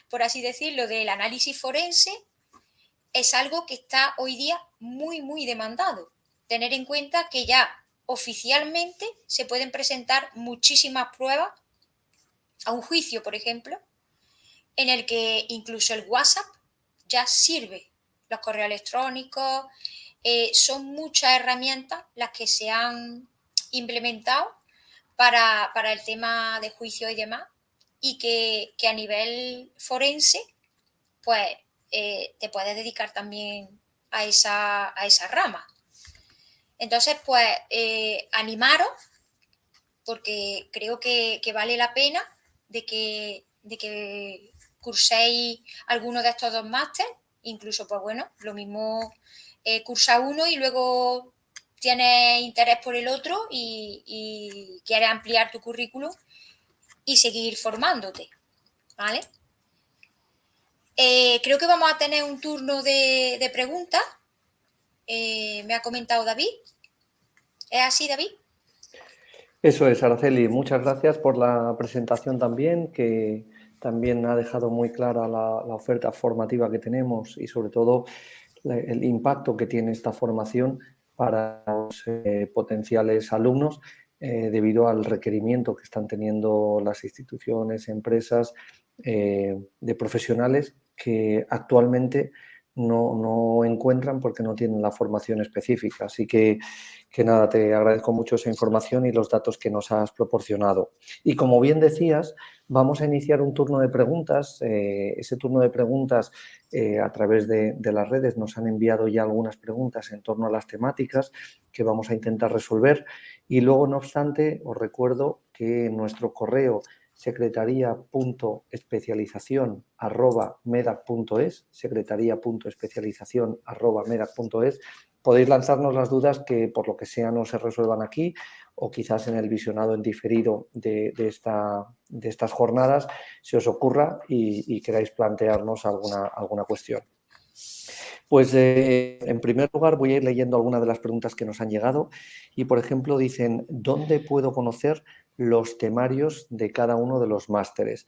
por así decirlo, del análisis forense, es algo que está hoy día muy, muy demandado. Tener en cuenta que ya oficialmente se pueden presentar muchísimas pruebas a un juicio, por ejemplo, en el que incluso el WhatsApp ya sirve, los correos electrónicos, son muchas herramientas las que se han implementado para el tema de juicio y demás, y que a nivel forense, pues te puedes dedicar también a esa rama. Entonces, pues animaros, porque creo que vale la pena de que curséis alguno de estos 2 másteres, incluso, pues bueno, lo mismo cursa uno y luego tienes interés por el otro y quieres ampliar tu currículum y seguir formándote, ¿vale? Creo que vamos a tener un turno de preguntas. Me ha comentado David. ¿Es así, David? Eso es, Araceli. Muchas gracias por la presentación también, que también ha dejado muy clara la oferta formativa que tenemos y sobre todo el impacto que tiene esta formación para los potenciales alumnos debido al requerimiento que están teniendo las instituciones, empresas de profesionales que actualmente no encuentran porque no tienen la formación específica. Así que nada, te agradezco mucho esa información y los datos que nos has proporcionado. Y como bien decías, vamos a iniciar un turno de preguntas. Ese turno de preguntas a través de las redes nos han enviado ya algunas preguntas en torno a las temáticas que vamos a intentar resolver. Y luego, no obstante, os recuerdo que en nuestro correo secretaria.especialización@medac.es, secretaria.especialización@medac.es. Podéis lanzarnos las dudas que por lo que sea no se resuelvan aquí o quizás en el visionado en diferido de estas jornadas se os ocurra y queráis plantearnos alguna cuestión. Pues en primer lugar voy a ir leyendo algunas de las preguntas que nos han llegado y, por ejemplo, dicen, ¿dónde puedo conocer los temarios de cada uno de los másteres?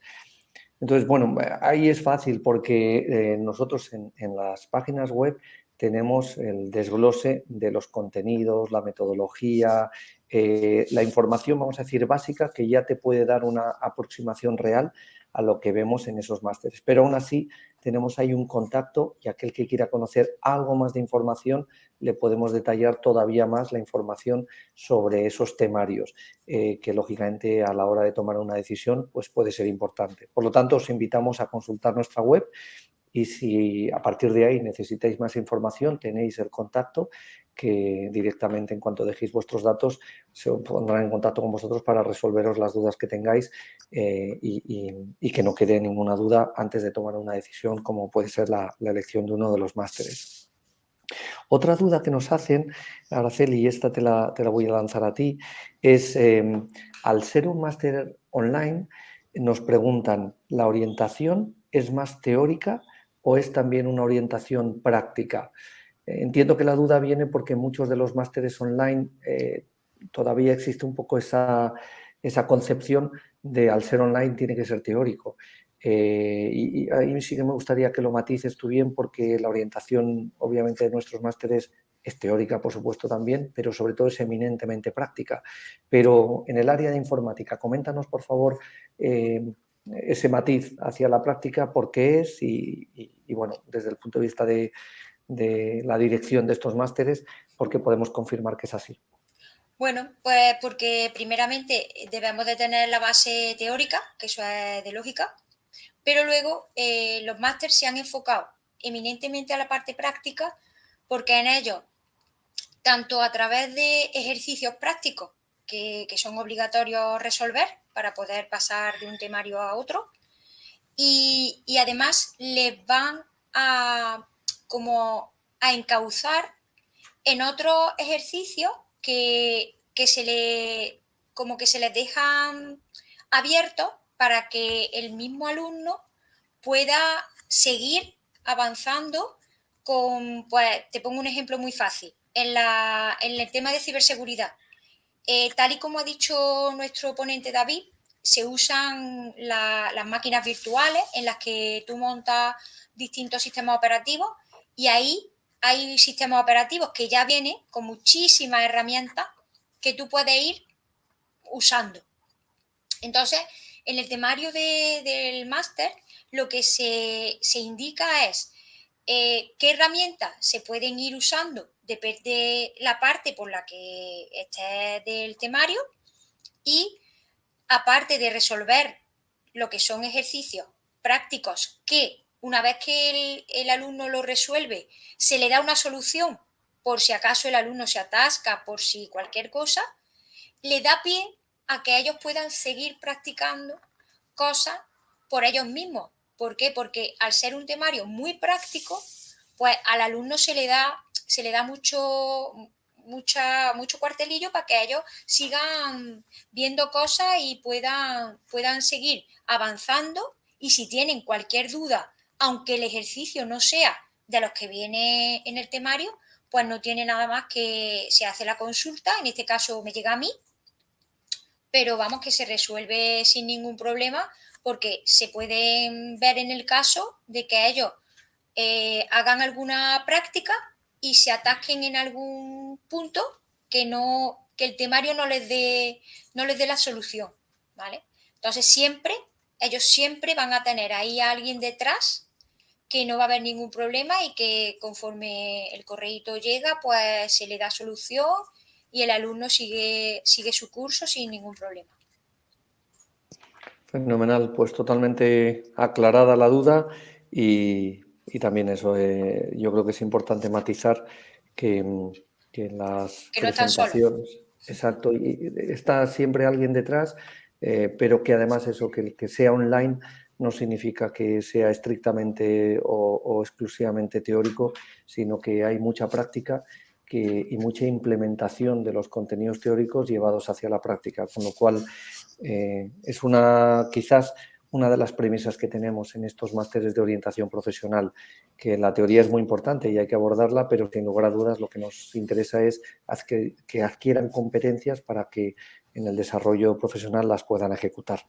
Entonces, bueno, ahí es fácil porque nosotros en las páginas web tenemos el desglose de los contenidos, la metodología, la información, vamos a decir, básica, que ya te puede dar una aproximación real a lo que vemos en esos másteres. Pero aún así tenemos ahí un contacto y aquel que quiera conocer algo más de información le podemos detallar todavía más la información sobre esos temarios, que lógicamente a la hora de tomar una decisión pues puede ser importante. Por lo tanto, os invitamos a consultar nuestra web y si a partir de ahí necesitáis más información, tenéis el contacto que directamente en cuanto dejéis vuestros datos se pondrán en contacto con vosotros para resolveros las dudas que tengáis y que no quede ninguna duda antes de tomar una decisión como puede ser la elección de uno de los másteres. Otra duda que nos hacen, Araceli, y esta te la voy a lanzar a ti, es al ser un máster online, nos preguntan, ¿la orientación es más teórica o es también una orientación práctica? Entiendo que la duda viene porque muchos de los másteres online todavía existe un poco esa concepción de al ser online tiene que ser teórico. Y ahí sí que me gustaría que lo matices tú bien porque la orientación obviamente de nuestros másteres es teórica, por supuesto, también, pero sobre todo es eminentemente práctica. Pero en el área de informática, coméntanos, por favor, ese matiz hacia la práctica, por qué es y bueno, desde el punto de vista de la dirección de estos másteres, porque podemos confirmar que es así. Bueno, pues porque primeramente debemos de tener la base teórica, que eso es de lógica, pero luego los másteres se han enfocado eminentemente a la parte práctica porque en ellos, tanto a través de ejercicios prácticos que son obligatorios resolver para poder pasar de un temario a otro, y además les van como a encauzar en otros ejercicios que se les dejan abiertos para que el mismo alumno pueda seguir avanzando con, pues te pongo un ejemplo muy fácil, en el tema de ciberseguridad. Tal y como ha dicho nuestro ponente David, se usan las máquinas virtuales en las que tú montas distintos sistemas operativos y ahí hay sistemas operativos que ya vienen con muchísimas herramientas que tú puedes ir usando. Entonces, en el temario del máster, lo que se indica es qué herramientas se pueden ir usando, depende de la parte por la que esté del temario, y aparte de resolver lo que son ejercicios prácticos que una vez que el alumno lo resuelve, se le da una solución por si acaso el alumno se atasca, por si cualquier cosa, le da pie a que ellos puedan seguir practicando cosas por ellos mismos. ¿Por qué? Porque al ser un temario muy práctico, pues al alumno se le da mucho cuartelillo para que ellos sigan viendo cosas y puedan seguir avanzando, y si tienen cualquier duda, aunque el ejercicio no sea de los que viene en el temario, pues no tiene nada más que se hace la consulta, en este caso me llega a mí, pero vamos que se resuelve sin ningún problema porque se pueden ver en el caso de que ellos hagan alguna práctica y se atasquen en algún punto que el temario no les dé la solución, ¿vale? Entonces ellos siempre van a tener ahí a alguien detrás que no va a haber ningún problema y que conforme el correíto llega, pues se le da solución y el alumno sigue su curso sin ningún problema. Fenomenal, pues totalmente aclarada la duda y también eso, yo creo que es importante matizar que en las Que no están solos. presentaciones, exacto, y está siempre alguien detrás, pero que además eso, que el que sea online no significa que sea estrictamente o exclusivamente teórico, sino que hay mucha práctica y mucha implementación de los contenidos teóricos llevados hacia la práctica, con lo cual es quizás una de las premisas que tenemos en estos másteres de orientación profesional, que la teoría es muy importante y hay que abordarla, pero sin lugar a dudas lo que nos interesa es que adquieran competencias para que en el desarrollo profesional las puedan ejecutar.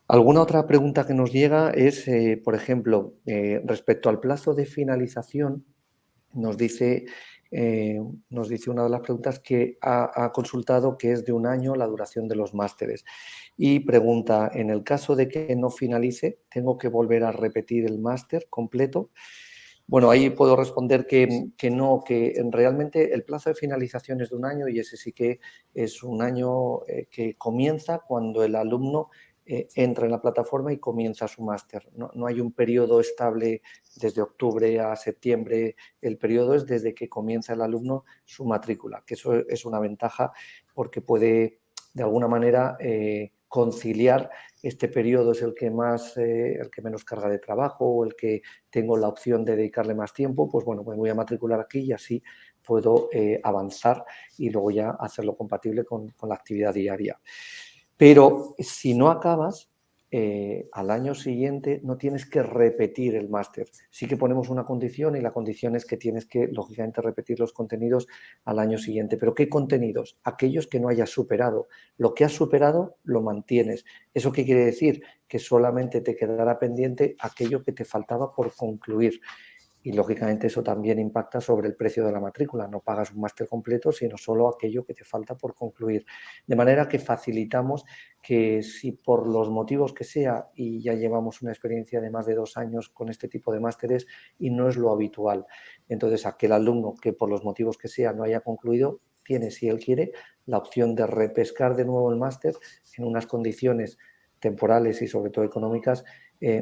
Alguna otra pregunta que nos llega es, por ejemplo, respecto al plazo de finalización, nos dice una de las preguntas que ha consultado que es de 1 año la duración de los másteres y pregunta, en el caso de que no finalice, ¿tengo que volver a repetir el máster completo? Bueno, ahí puedo responder que no, que realmente el plazo de finalización es de 1 año y ese sí que es 1 año que comienza cuando el alumno entra en la plataforma y comienza su máster. No hay un periodo estable desde octubre a septiembre, el periodo es desde que comienza el alumno su matrícula, que eso es una ventaja porque puede de alguna manera conciliar este periodo, es el que menos carga de trabajo o el que tengo la opción de dedicarle más tiempo, pues bueno, me voy a matricular aquí y así puedo avanzar y luego ya hacerlo compatible con la actividad diaria. Pero si no acabas, al año siguiente no tienes que repetir el máster. Sí que ponemos una condición y la condición es que tienes que, lógicamente, repetir los contenidos al año siguiente. ¿Pero qué contenidos? Aquellos que no hayas superado. Lo que has superado lo mantienes. ¿Eso qué quiere decir? Que solamente te quedará pendiente aquello que te faltaba por concluir. Y, lógicamente, eso también impacta sobre el precio de la matrícula. No pagas un máster completo, sino solo aquello que te falta por concluir. De manera que facilitamos que si por los motivos que sea, y ya llevamos una experiencia de más de 2 años con este tipo de másteres y no es lo habitual, entonces aquel alumno que por los motivos que sea no haya concluido, tiene, si él quiere, la opción de repescar de nuevo el máster en unas condiciones temporales y sobre todo económicas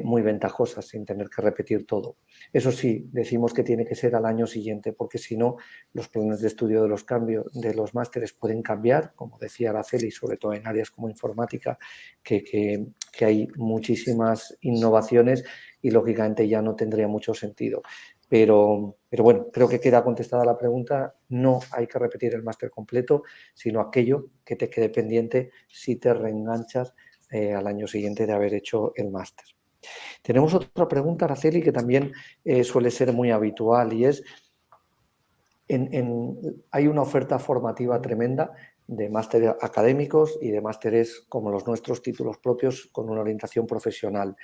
muy ventajosas, sin tener que repetir todo. Eso sí, decimos que tiene que ser al año siguiente, porque si no, los planes de estudio de los cambios de los másteres pueden cambiar, como decía Araceli, sobre todo en áreas como informática, que hay muchísimas innovaciones y lógicamente ya no tendría mucho sentido. Pero bueno, creo que queda contestada la pregunta. No hay que repetir el máster completo, sino aquello que te quede pendiente si te reenganchas al año siguiente de haber hecho el máster. Tenemos otra pregunta, Araceli, que también suele ser muy habitual y es, hay una oferta formativa tremenda de másteres académicos y de másteres como los nuestros, títulos propios con una orientación profesional.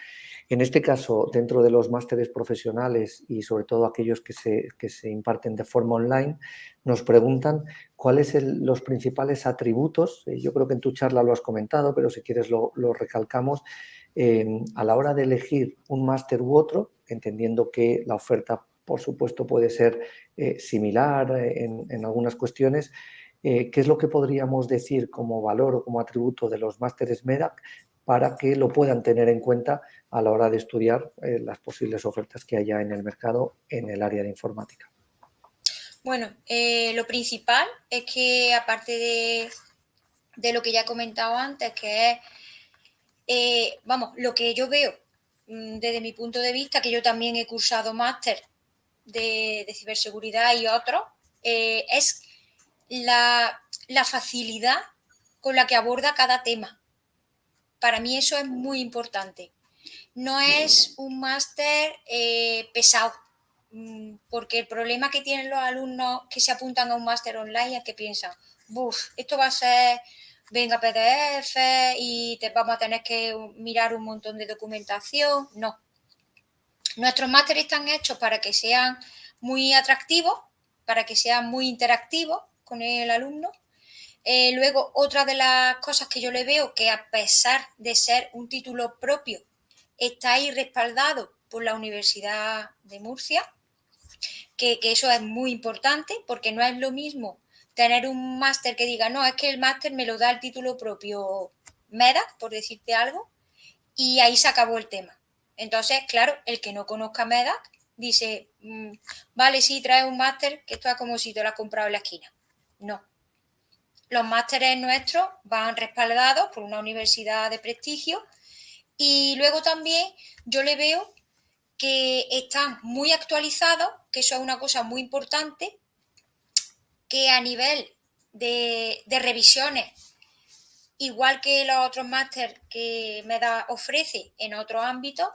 En este caso, dentro de los másteres profesionales y sobre todo aquellos que se imparten de forma online, nos preguntan cuáles son los principales atributos, yo creo que en tu charla lo has comentado, pero si quieres lo recalcamos, a la hora de elegir un máster u otro, entendiendo que la oferta, por supuesto, puede ser similar en algunas cuestiones, ¿qué es lo que podríamos decir como valor o como atributo de los másteres MEDAC para que lo puedan tener en cuenta a la hora de estudiar las posibles ofertas que haya en el mercado en el área de informática? Bueno, lo principal es que, aparte de lo que ya he comentado antes, que es, lo que yo veo desde mi punto de vista, que yo también he cursado máster de ciberseguridad y otros, es la facilidad con la que aborda cada tema. Para mí eso es muy importante. No es un máster pesado, porque el problema que tienen los alumnos que se apuntan a un máster online es que piensan, esto va a ser, venga, PDF y te vamos a tener que mirar un montón de documentación. No. Nuestros másteres están hechos para que sean muy atractivos, para que sean muy interactivos con el alumno. Luego, otra de las cosas que yo le veo, que a pesar de ser un título propio, está ahí respaldado por la Universidad de Murcia, que eso es muy importante porque no es lo mismo tener un máster que diga, no, es que el máster me lo da el título propio MEDAC, por decirte algo, y ahí se acabó el tema. Entonces, claro, el que no conozca MEDAC dice, vale, sí, trae un máster, que esto es como si te lo has comprado en la esquina. No. Los másteres nuestros van respaldados por una universidad de prestigio y luego también yo le veo que están muy actualizados, que eso es una cosa muy importante, que a nivel de revisiones, igual que los otros máster que MEDAC ofrece en otros ámbitos,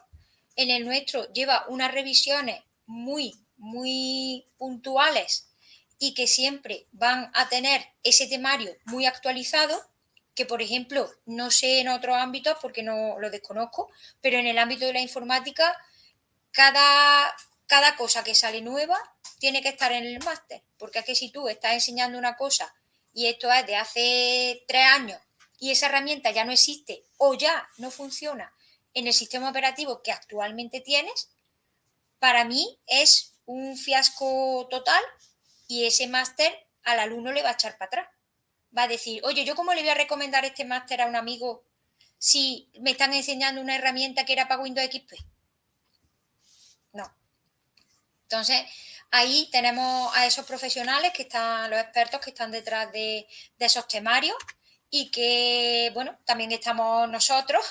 en el nuestro lleva unas revisiones muy, muy puntuales y que siempre van a tener ese temario muy actualizado, que por ejemplo, no sé en otros ámbitos porque no lo desconozco, pero en el ámbito de la informática, cada cosa que sale nueva tiene que estar en el máster, porque es que si tú estás enseñando una cosa y esto es de hace 3 años y esa herramienta ya no existe o ya no funciona en el sistema operativo que actualmente tienes, para mí es un fiasco total y ese máster al alumno le va a echar para atrás. Va a decir, oye, ¿yo cómo le voy a recomendar este máster a un amigo si me están enseñando una herramienta que era para Windows XP? No. Entonces, ahí tenemos a esos profesionales que están, los expertos que están detrás de esos temarios y que, bueno, también estamos nosotros,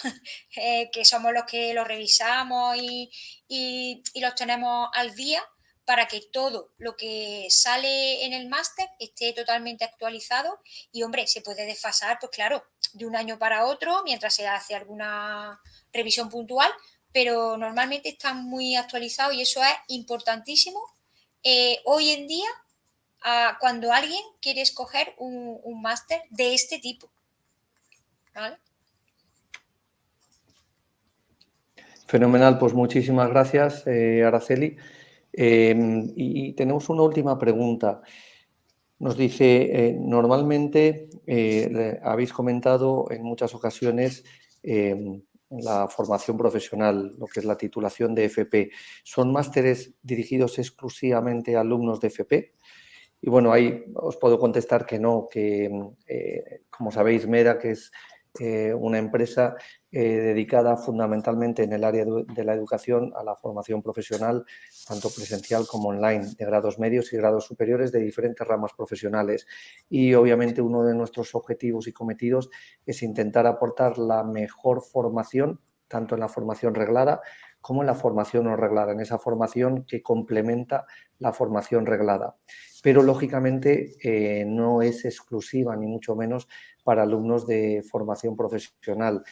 que somos los que los revisamos y los tenemos al día para que todo lo que sale en el máster esté totalmente actualizado y, hombre, se puede desfasar, pues claro, de un año para otro mientras se hace alguna revisión puntual, pero normalmente están muy actualizados y eso es importantísimo hoy en día cuando alguien quiere escoger un máster de este tipo. ¿Vale? Fenomenal, pues muchísimas gracias, Araceli. Y tenemos una última pregunta. Nos dice, normalmente habéis comentado en muchas ocasiones la formación profesional, lo que es la titulación de FP. ¿Son másteres dirigidos exclusivamente a alumnos de FP? Y bueno, ahí os puedo contestar que no, que como sabéis, MEDAC es una empresa dedicada fundamentalmente en el área de la educación a la formación profesional, tanto presencial como online, de grados medios y grados superiores de diferentes ramas profesionales. Y obviamente uno de nuestros objetivos y cometidos es intentar aportar la mejor formación, tanto en la formación reglada como en la formación no reglada, en esa formación que complementa la formación reglada. Pero, lógicamente, no es exclusiva, ni mucho menos, para alumnos de formación profesional.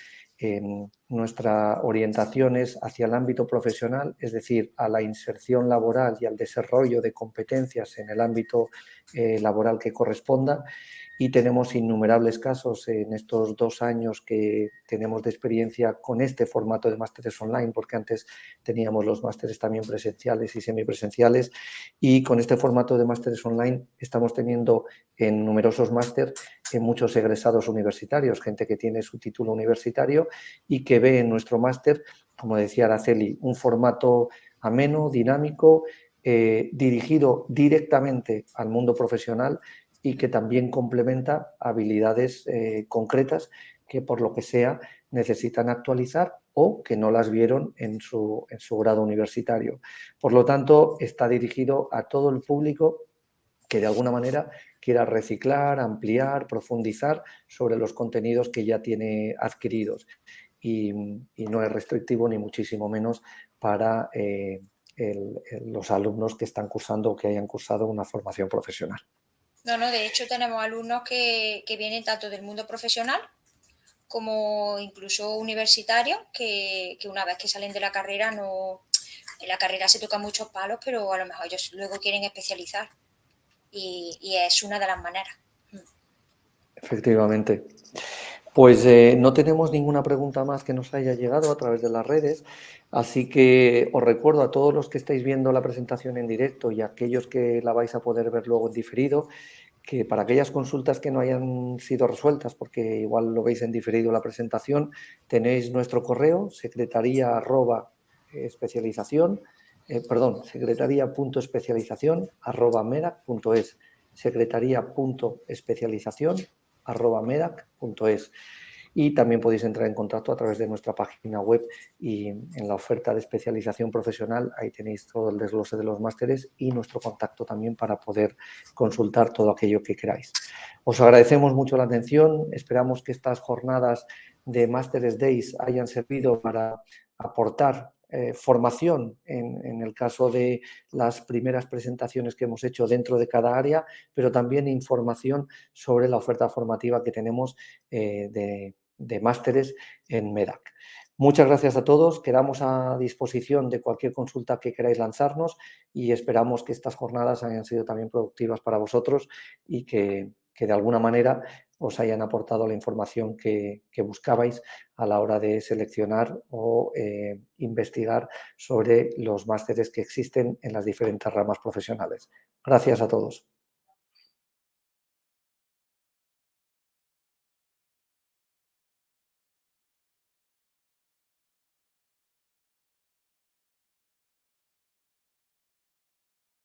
Nuestra orientación es hacia el ámbito profesional, es decir, a la inserción laboral y al desarrollo de competencias en el ámbito laboral que corresponda. Y tenemos innumerables casos en estos 2 años que tenemos de experiencia con este formato de másteres online, porque antes teníamos los másteres también presenciales y semipresenciales, y con este formato de másteres online estamos teniendo en numerosos másteres en muchos egresados universitarios, gente que tiene su título universitario y que ve en nuestro máster, como decía Araceli, un formato ameno, dinámico, dirigido directamente al mundo profesional y que también complementa habilidades concretas que, por lo que sea, necesitan actualizar o que no las vieron en su grado universitario. Por lo tanto, está dirigido a todo el público que de alguna manera quiera reciclar, ampliar, profundizar sobre los contenidos que ya tiene adquiridos. Y no es restrictivo ni muchísimo menos para los alumnos que están cursando o que hayan cursado una formación profesional. No, de hecho tenemos alumnos que vienen tanto del mundo profesional como incluso universitarios que una vez que salen de la carrera en la carrera se tocan muchos palos, pero a lo mejor ellos luego quieren especializar y es una de las maneras. Efectivamente. Pues no tenemos ninguna pregunta más que nos haya llegado a través de las redes, así que os recuerdo a todos los que estáis viendo la presentación en directo y a aquellos que la vais a poder ver luego en diferido, que para aquellas consultas que no hayan sido resueltas, porque igual lo veis en diferido la presentación, tenéis nuestro correo, secretaría@ secretaría.especialización, secretaría.especialización@medac.es, secretaría.especialización@medac.es. Y también podéis entrar en contacto a través de nuestra página web y en la oferta de especialización profesional, ahí tenéis todo el desglose de los másteres y nuestro contacto también para poder consultar todo aquello que queráis. Os agradecemos mucho la atención, esperamos que estas jornadas de Masters Days hayan servido para aportar formación en el caso de las primeras presentaciones que hemos hecho dentro de cada área, pero también información sobre la oferta formativa que tenemos de másteres en MEDAC. Muchas gracias a todos, quedamos a disposición de cualquier consulta que queráis lanzarnos y esperamos que estas jornadas hayan sido también productivas para vosotros y que de alguna manera os hayan aportado la información que buscabais a la hora de seleccionar o investigar sobre los másteres que existen en las diferentes ramas profesionales. Gracias a todos.